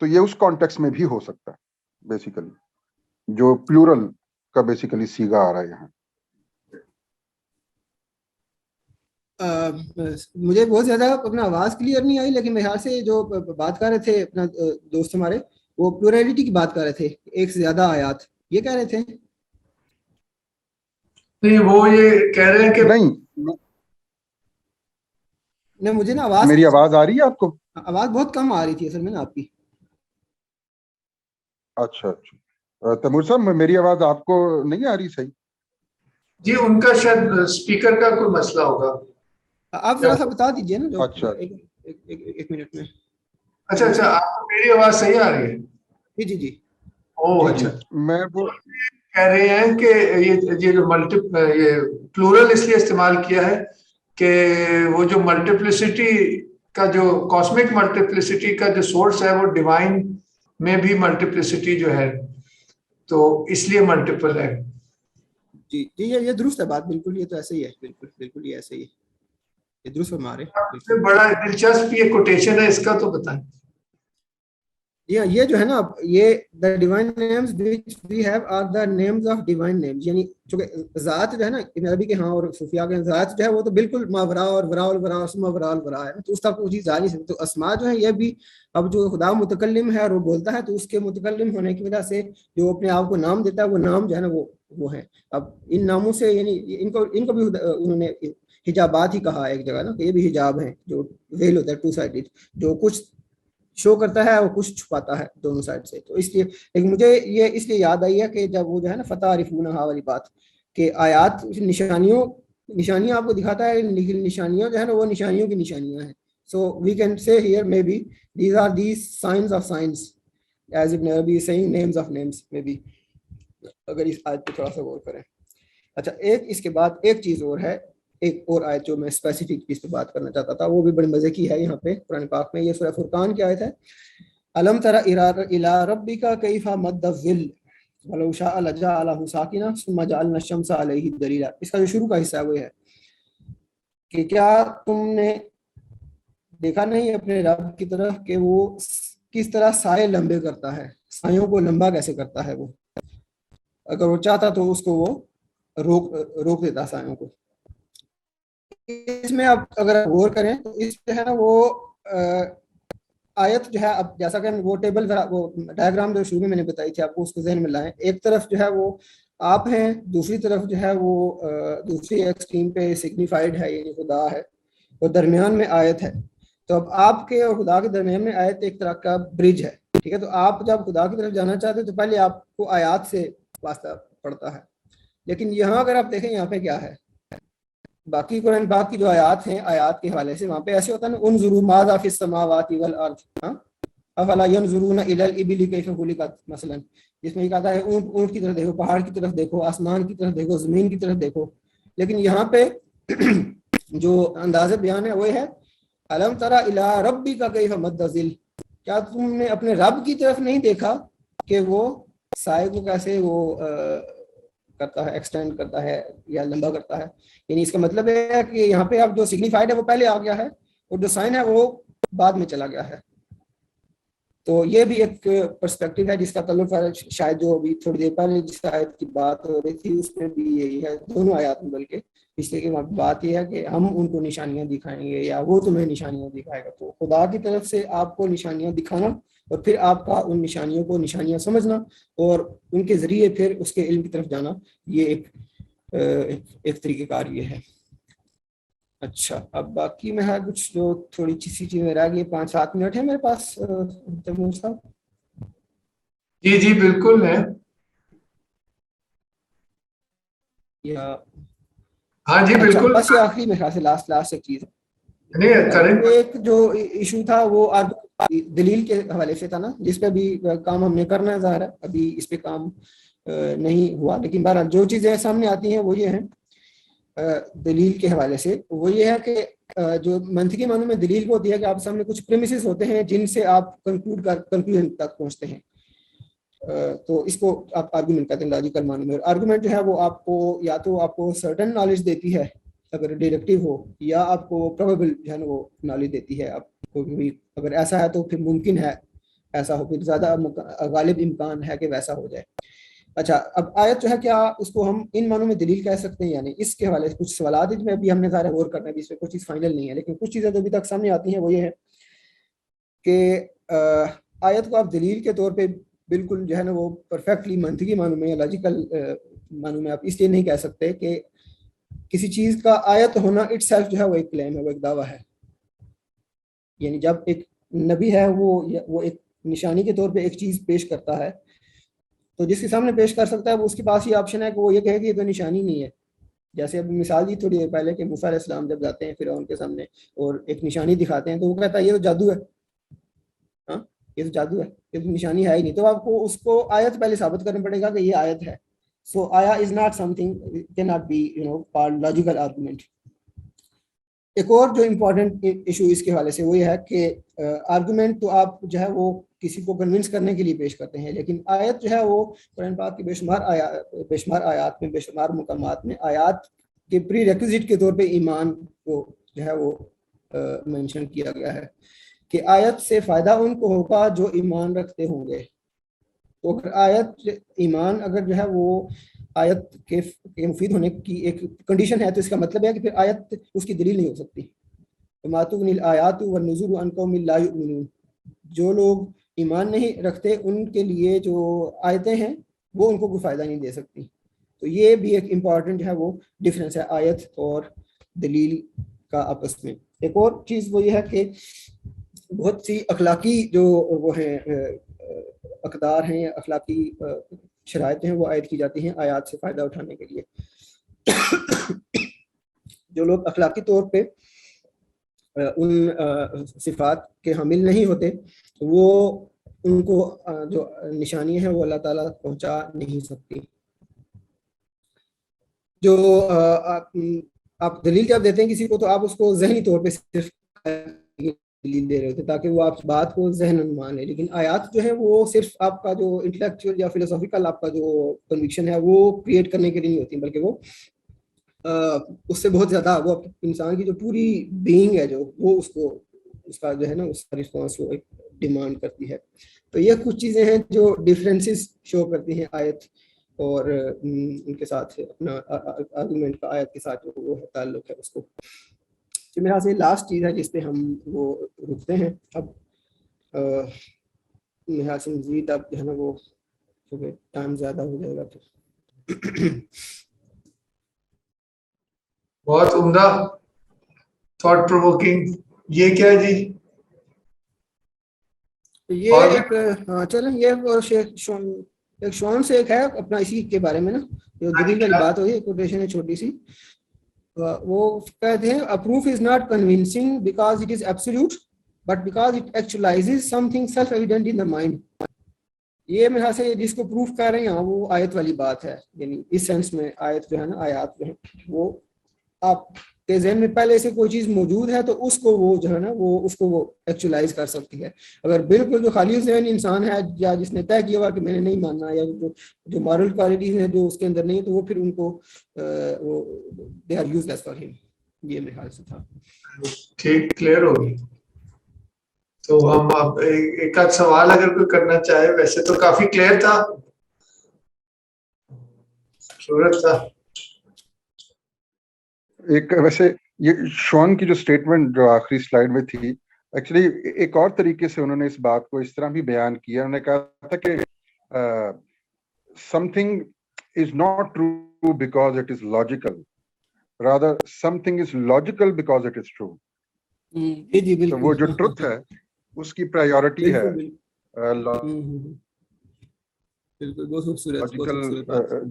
تو یہ اس کانٹیکس میں بھی ہو سکتا ہے بیسیکلی، جو پلورل کا بیسیکلی سیگا آ رہا ہے یہاں. مجھے بہت زیادہ اپنا آواز کلیئر نہیں آئی، لیکن میرے خیال سے جو بات کر رہے تھے اپنا دوست ہمارے، وہ پلورلٹی کی بات کر رہے تھے، ایک سے زیادہ آیات یہ کہہ رہے تھے. نہیں وہ یہ کہہ رہے ہیں کہ نہیں مجھے نا آواز، میری آواز آ رہی ہے آپ کو؟ آواز بہت کم آ رہی تھی اصل میں نا آپ کی. اچھا تیمور صاحب میری آواز آپ کو نہیں آ رہی صحیح؟ جی ان کا شاید اسپیکر کا کوئی مسئلہ ہوگا، آپ ذرا سا بتا دیجئے نا. اچھا ایک منٹ میں. اچھا آپ کو میری آواز صحیح آ رہی ہے؟ جی اچھا. میں وہ کہہ رہے ہیں کہ یہ جو یہ پلورل اس لیے استعمال کیا ہے کہ وہ جو ملٹیپلسٹی کا جو کاسمک ملٹیپلسٹی کا جو سورس ہے وہ ڈیوائن میں بھی ملٹیپلسٹی جو ہے، تو اس لیے ملٹیپل ہے. جی یہ درست ہے بات، بالکل یہ تو ایسے ہی ہے، بالکل یہ ایسے ہی ہے، یہ درست فرما رہے. بڑا دلچسپ یہ کوٹیشن ہے، اس کا تو بتائیں. یہ جو ہے نا یہ the divine names which we have are the names of divine names، یعنی چونکہ ذات جو ہے نا ابن عربی کے ہاں اور صوفیاء کے ذات جو ہے وہ تو بالکل ماورا اور ورا الورا ثم ورا الورا ہے، تو اس طرح کوئی چیز آ نہیں سکتی. تو اسماء جو ہے یہ بھی اب جو خدا متکلم ہے اور وہ بولتا ہے تو اس کے متکلم ہونے کی وجہ سے جو اپنے آپ کو نام دیتا ہے وہ نام جو ہے نا وہ ہے. اب ان ناموں سے یعنی ان کو بھی انہوں نے حجابات ہی کہا ایک جگہ نا، کہ یہ بھی حجاب ہیں جو ویل ہوتا ہے ٹو سائڈڈ، جو کچھ شو کرتا ہے اور کچھ چھپاتا ہے دونوں سائڈ سے. تو اس لیے لیکن مجھے یہ اس لیے یاد آئی ہے کہ جب وہ جو ہے نا فتعرفونہا والی بات، کہ آیات نشانیاں آپ کو دکھاتا ہے، نشانیاں جو ہے نا وہ نشانیوں کی نشانیاں ہیں. So we can say here maybe these are these signs of signs as Ibn Arabi seeing names of names, maybe اگر اس آیت پہ تھوڑا سا غور کریں. اچھا ایک اس کے بعد ایک چیز اور ہے، ایک اور آیت جو میں اسپیسیفک چیز پہ بات کرنا چاہتا تھا، وہ بھی بڑے مزے کی ہے یہاں پہ قرآن پاک میں. یہ سورہ فرقان کی آیت ہے، الم تر الی ربک کیف مد الظل ولو شاء لجعلہ ساکنا ثم جعلنا الشمس علیہ دلیلا. اس کا جو شروع کا حصہ ہے وہ ہے کہ کیا تم نے دیکھا نہیں اپنے رب کی طرف کہ وہ کس طرح سائے لمبے کرتا ہے، سایوں کو لمبا کیسے کرتا ہے وہ، اگر وہ چاہتا تو اس کو وہ روک دیتا سایوں کو. اس میں اب اگر آپ غور کریں تو اس جو ہے نا وہ آیت جو ہے، اب جیسا کہ وہ ٹیبل وہ ڈائیگرام جو شروع میں میں نے بتائی تھی آپ کو، اس کو ذہن میں لائیں. ایک طرف جو ہے وہ آپ ہیں، دوسری طرف جو ہے وہ دوسری ایکسٹریم پہ سگنیفائڈ ہے یعنی خدا ہے، اور درمیان میں آیت ہے. تو اب آپ کے اور خدا کے درمیان میں آیت ایک طرح کا برج ہے، ٹھیک ہے. تو آپ جب خدا کی طرف جانا چاہتے ہیں تو پہلے آپ کو آیات سے واسطہ پڑتا ہے. لیکن یہاں اگر آپ دیکھیں یہاں پہ کیا ہے، باقی قرآن پاک کی جو آیات ہیں، آیات کے حوالے سے وہاں پہ ایسے ہوتا ہے نا، انظروا ماذا فی السماوات والارض افلا ينظرون الى الابل کیف خلقت مثلا، جس میں یہ کہتا ہے اونٹ کی طرف دیکھو، پہاڑ کی طرف دیکھو، آسمان کی طرف دیکھو، زمین کی طرف دیکھو. لیکن یہاں پہ جو انداز بیان ہے وہ ہے الم تری الی ربک کیف مد الظل، کیا تم نے اپنے رب کی طرف نہیں دیکھا کہ وہ سائے کو کیسے وہ کرتا ہے، ایکسٹینڈ کرتا ہے یا لمبا کرتا ہے. یعنی اس کا مطلب ہے کہ یہاں پہ اب جو سگنیفائڈ ہے وہ پہلے آ گیا ہے اور جو سائن ہے وہ بعد میں چلا گیا ہے. تو یہ بھی ایک پرسپیکٹو ہے جس کا تعلق ہے شاید جو ابھی تھوڑی دیر پہلے جس آیت کی بات ہو رہی تھی اس میں بھی یہی ہے، دونوں آیات میں. بلکہ اس لیے کہ بات یہ ہے کہ ہم ان کو نشانیاں دکھائیں گے یا وہ تمہیں نشانیاں دکھائے گا. تو خدا کی طرف سے آپ کو نشانیاں دکھانا اور پھر آپ کا ان نشانیوں کو نشانیاں سمجھنا اور ان کے ذریعے پھر اس کے علم کی طرف جانا، یہ ایک طریقہ کار یہ ہے. اچھا اب باقی میں ہے کچھ جو تھوڑی سی چیزیں رہ گئی، 5-7 منٹ ہے میرے پاس تیمور صاحب. جی جی بالکل ہے. یا ہاں جی اچھا بالکل. بس یہ آخری میں خیال سے لاسٹ ایک چیز نہیں کریں. ایک جو ایشو تھا وہ دلیل کے حوالے سے تھا نا، جس پہ بھی کام ہم نے کرنا ہے. ظاہر ہے ابھی اس پہ کام نہیں ہوا، لیکن بہرحال جو چیزیں سامنے آتی ہیں وہ یہ ہیں دلیل کے حوالے سے. وہ یہ ہے کہ جو منطقی معنوں میں دلیل کو ہوتی ہے کہ آپ سامنے کچھ پریمیسز ہوتے ہیں جن سے آپ کنکلوژن تک پہنچتے ہیں. تو اس کو آپ آرگومنٹ کہتے ہیں لاجیکل معنوں میں. آرگومنٹ جو ہے وہ آپ کو یا تو آپ کو سرٹن نالج دیتی ہے اگر ڈیڈکٹیو ہو، یا آپ کو پروبیبل جو ہے نا وہ نالج دیتی ہے. آپ کو اگر ایسا ہے تو پھر ممکن ہے ایسا ہو، پھر زیادہ غالب امکان ہے کہ ویسا ہو جائے. اچھا اب آیت جو ہے کیا اس کو ہم ان معنوں میں دلیل کہہ سکتے ہیں؟ یعنی اس کے حوالے سے کچھ سوالات ہیں میں ابھی ہم نے ظاہر غور کرنا ہے، اس میں کوئی چیز فائنل نہیں ہے، لیکن کچھ چیزیں جو ابھی تک سامنے آتی ہیں وہ یہ ہے کہ آیت کو آپ دلیل کے طور پہ بالکل جو ہے نا وہ پرفیکٹلی منطقی معنوں میں یا لاجیکل معنوں میں آپ اس لیے نہیں کہہ سکتے کہ کسی چیز کا آیت ہونا اٹ سیلف جو ہے وہ ایک کلیم ہے، وہ ایک دعویٰ ہے. یعنی جب ایک نبی ہے وہ ایک نشانی کے طور پہ ایک چیز پیش کرتا ہے تو جس کے سامنے پیش کر سکتا ہے وہ اس کے پاس یہ آپشن ہے کہ وہ یہ کہے کہ یہ تو نشانی نہیں ہے. جیسے اب مثال دی تھوڑی دیر پہلے کہ موسیٰ علیہ السلام جب جاتے ہیں فرعون کے سامنے اور ایک نشانی دکھاتے ہیں تو وہ کہتا ہے یہ تو جادو ہے، ہاں یہ تو جادو ہے، یہ تو نشانی ہے ہی نہیں. تو آپ کو اس کو آیت پہلے ثابت کرنا پڑے گا کہ یہ آیت ہے. سو آیا is not some thing can not be called logical argument. ایک اور جو امپورٹنٹ ایشو اس کے حوالے سے وہ یہ ہے کہ آرگومنٹ تو آپ جو ہے وہ کسی کو کنونس کرنے کے لیے پیش کرتے ہیں، لیکن آیت جو ہے وہ قرآن پاک کی بے شمار آیات میں، بے شمار مقامات میں آیات کے پری ریکوزٹ کے طور پہ ایمان کو جو ہے وہ مینشن کیا گیا ہے کہ آیت سے فائدہ ان کو ہوگا جو ایمان رکھتے ہوں گے. تو اگر آیت ایمان اگر جو ہے وہ آیت کے مفید ہونے کی ایک کنڈیشن ہے تو اس کا مطلب ہے کہ پھر آیت اس کی دلیل نہیں ہو سکتی. وَمَا تُغْنِ الْآيَاتُ وَالنُّذُرُ عَنْ قَوْمٍ لَا يُؤْمِنُونَ، جو لوگ ایمان نہیں رکھتے ان کے لیے جو آیتیں ہیں وہ ان کو کوئی فائدہ نہیں دے سکتی. تو یہ بھی ایک امپورٹنٹ ہے وہ ڈفرینس ہے آیت اور دلیل کا آپس میں. ایک اور چیز وہ یہ ہے کہ بہت سی اخلاقی جو وہ ہیں اقدار ہیں، اخلاقی شرائط ہیں، وہ عائد کی جاتی ہیں آیات سے فائدہ اٹھانے کے لیے. جو لوگ اخلاقی طور پہ ان صفات کے حامل نہیں ہوتے وہ ان کو جو نشانی ہے وہ اللہ تعالیٰ پہنچا نہیں سکتی. جو آپ دلیل جب دیتے ہیں کسی کو تو آپ اس کو ذہنی طور پہ صرف دلیل دے رہے ہوتے تاکہ وہ آپ بات کو ذہن مان لیں، لیکن آیات جو ہے وہ صرف آپ کا جو انٹلیکچوئل یا فلسافیکل آپ کا جو کنوکشن ہے وہ کریٹ کرنے کے لیے نہیں ہوتی، بلکہ وہ اس سے بہت زیادہ وہ انسان کی جو پوری بینگ ہے جو وہ اس کا جو ہے نا اس کا رسپانس وہ ڈیمانڈ کرتی ہے. تو یہ کچھ چیزیں ہیں جو ڈفرینسز شو کرتی ہیں آیت اور ان کے ساتھ اپنا آرگومنٹ کا آیت کے ساتھ جو وہ تعلق ہے اس کو. تو میرا سے لاسٹ چیز ہے جس پہ ہم وہ رکتے ہیں. اب میرا سے مزید اب جو ہے نا وہ ٹائم زیادہ ہو جائے گا تو بہت عمدہ تھاٹ پرووکنگ. یہ کیا ہے جی؟ یہ ایک ہاں چلیں یہ ایک شون سے ایک ہے اپنا اسی کے بارے میں نا جو دلیل والی بات ہوئی کوٹیشن ہے چھوٹی سی. وہ کہتے ہیں a proof is not convincing because it is absolute but because it actualizes something self evident in the mind. یہ میرا سے جس کو پروف کر رہے ہیں وہ آیت والی بات ہے، یعنی اس سینس میں آیت جو ہے نا آیات جو ہے وہ آپ کے ذہن میں پہلے سے کوئی چیز موجود ہے تو اس کو وہ جو ہے نا وہ اس کو وہ ایکچولائز کر سکتی ہے. اگر بالکل جو خالی ذہن انسان ہے یا جس نے طے کیا ہوا کہ میں نے نہیں ماننا یا جو مارل کوالٹیز ہیں جو اس کے اندر نہیں ہے تو وہ پھر ان کو وہ they are useless for ہم. یہ میرے خیال سے تھا. ٹھیک کلیئر ہوگی. تو ہم اب ایک آدھ سوال اگر کوئی کرنا چاہے، ویسے تو کافی کلیئر تھا، ضرورت تھا ایک ویسے یہ شون کی جو سٹیٹمنٹ جو آخری سلائیڈ میں تھی ایکچولی ایک اور طریقے سے انہوں نے اس بات کو اس طرح بھی بیان کیا. انہوں نے کہا تھا کہ something is not true because it is logical, rather something is logical because it is true. تو وہ جو ٹروتھ ہے اس کی پرائیورٹی ہے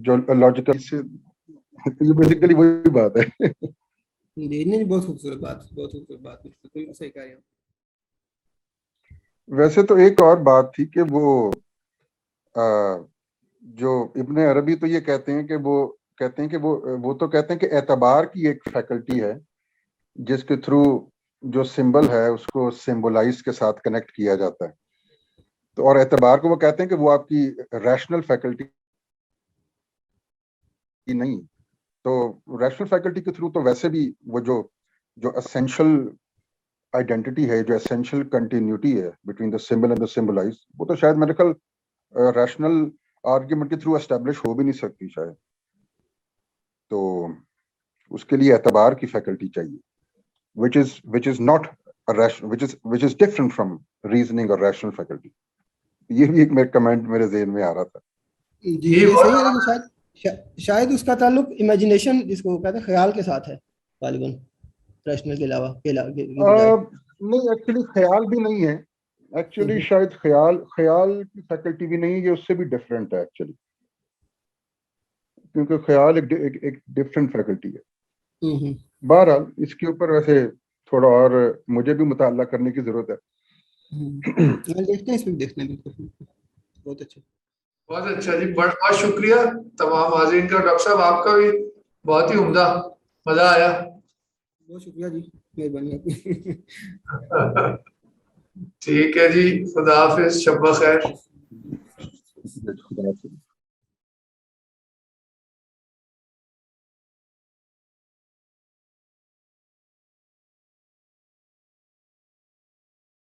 جو لاجیکل سے، یہ بیسیکلی وہی بات ہے. نہیں بہت خوبصورت بات، بہت خوبصورت بات، بالکل صحیح کہہ رہے ہیں. ویسے تو ایک اور بات تھی کہ وہ جو ابن عربی تو یہ کہتے ہیں کہ وہ تو کہتے ہیں کہ اعتبار کی ایک فیکلٹی ہے جس کے تھرو جو سمبل ہے اس کو سمبولائز کے ساتھ کنیکٹ کیا جاتا ہے. تو اور اعتبار کو وہ کہتے ہیں کہ وہ آپ کی ریشنل فیکلٹی نہیں. تو ریشنل فیکلٹی کے تھرو تو ویسے بھی وہ جو اسینشل آئیڈینٹی ہے، جو اسینشیل کنٹینیوٹی ہے between the symbol and the symbolise, وہ تو شاید میرے خیال ریشنل آرگیومنٹ کے تھرو اسٹیبلش ہو بھی نہیں سکتی شاید. تو اس کے لیے اعتبار کی فیکلٹی چاہیے which is different from reasoning or rational faculty. یہ بھی ایک میرا کمنٹ میرے ذہن میں آ رہا تھا. جی یہ صحیح ہے، لیکن شاید اس کا تعلق امیجنیشن جس کو کہتے ہیں خیال کے ساتھ ہے غالباً، ریشنل کے علاوہ. نہیں ایکچولی خیال بھی نہیں ہے، ایکچولی شاید خیال کی فیکلٹی بھی نہیں، یہ اس سے بھی ڈفرینٹ ہے ایکچولی، کیونکہ خیال ایک ڈفرینٹ فیکلٹی ہے. بہرحال اس کے اوپر ویسے تھوڑا اور مجھے بھی مطالعہ کرنے کی ضرورت ہے. دیکھتے ہیں اس میں، دیکھتے ہیں. بالکل بہت اچھا، بہت اچھا جی. بہت شکریہ تمام حاضرین کا. ڈاکٹر صاحب آپ کا بھی بہت ہی عمدہ، مزہ آیا. بہت شکریہ جی، مہربانی آپ کی. ٹھیک ہے جی، خدا حافظ، شب بخیر.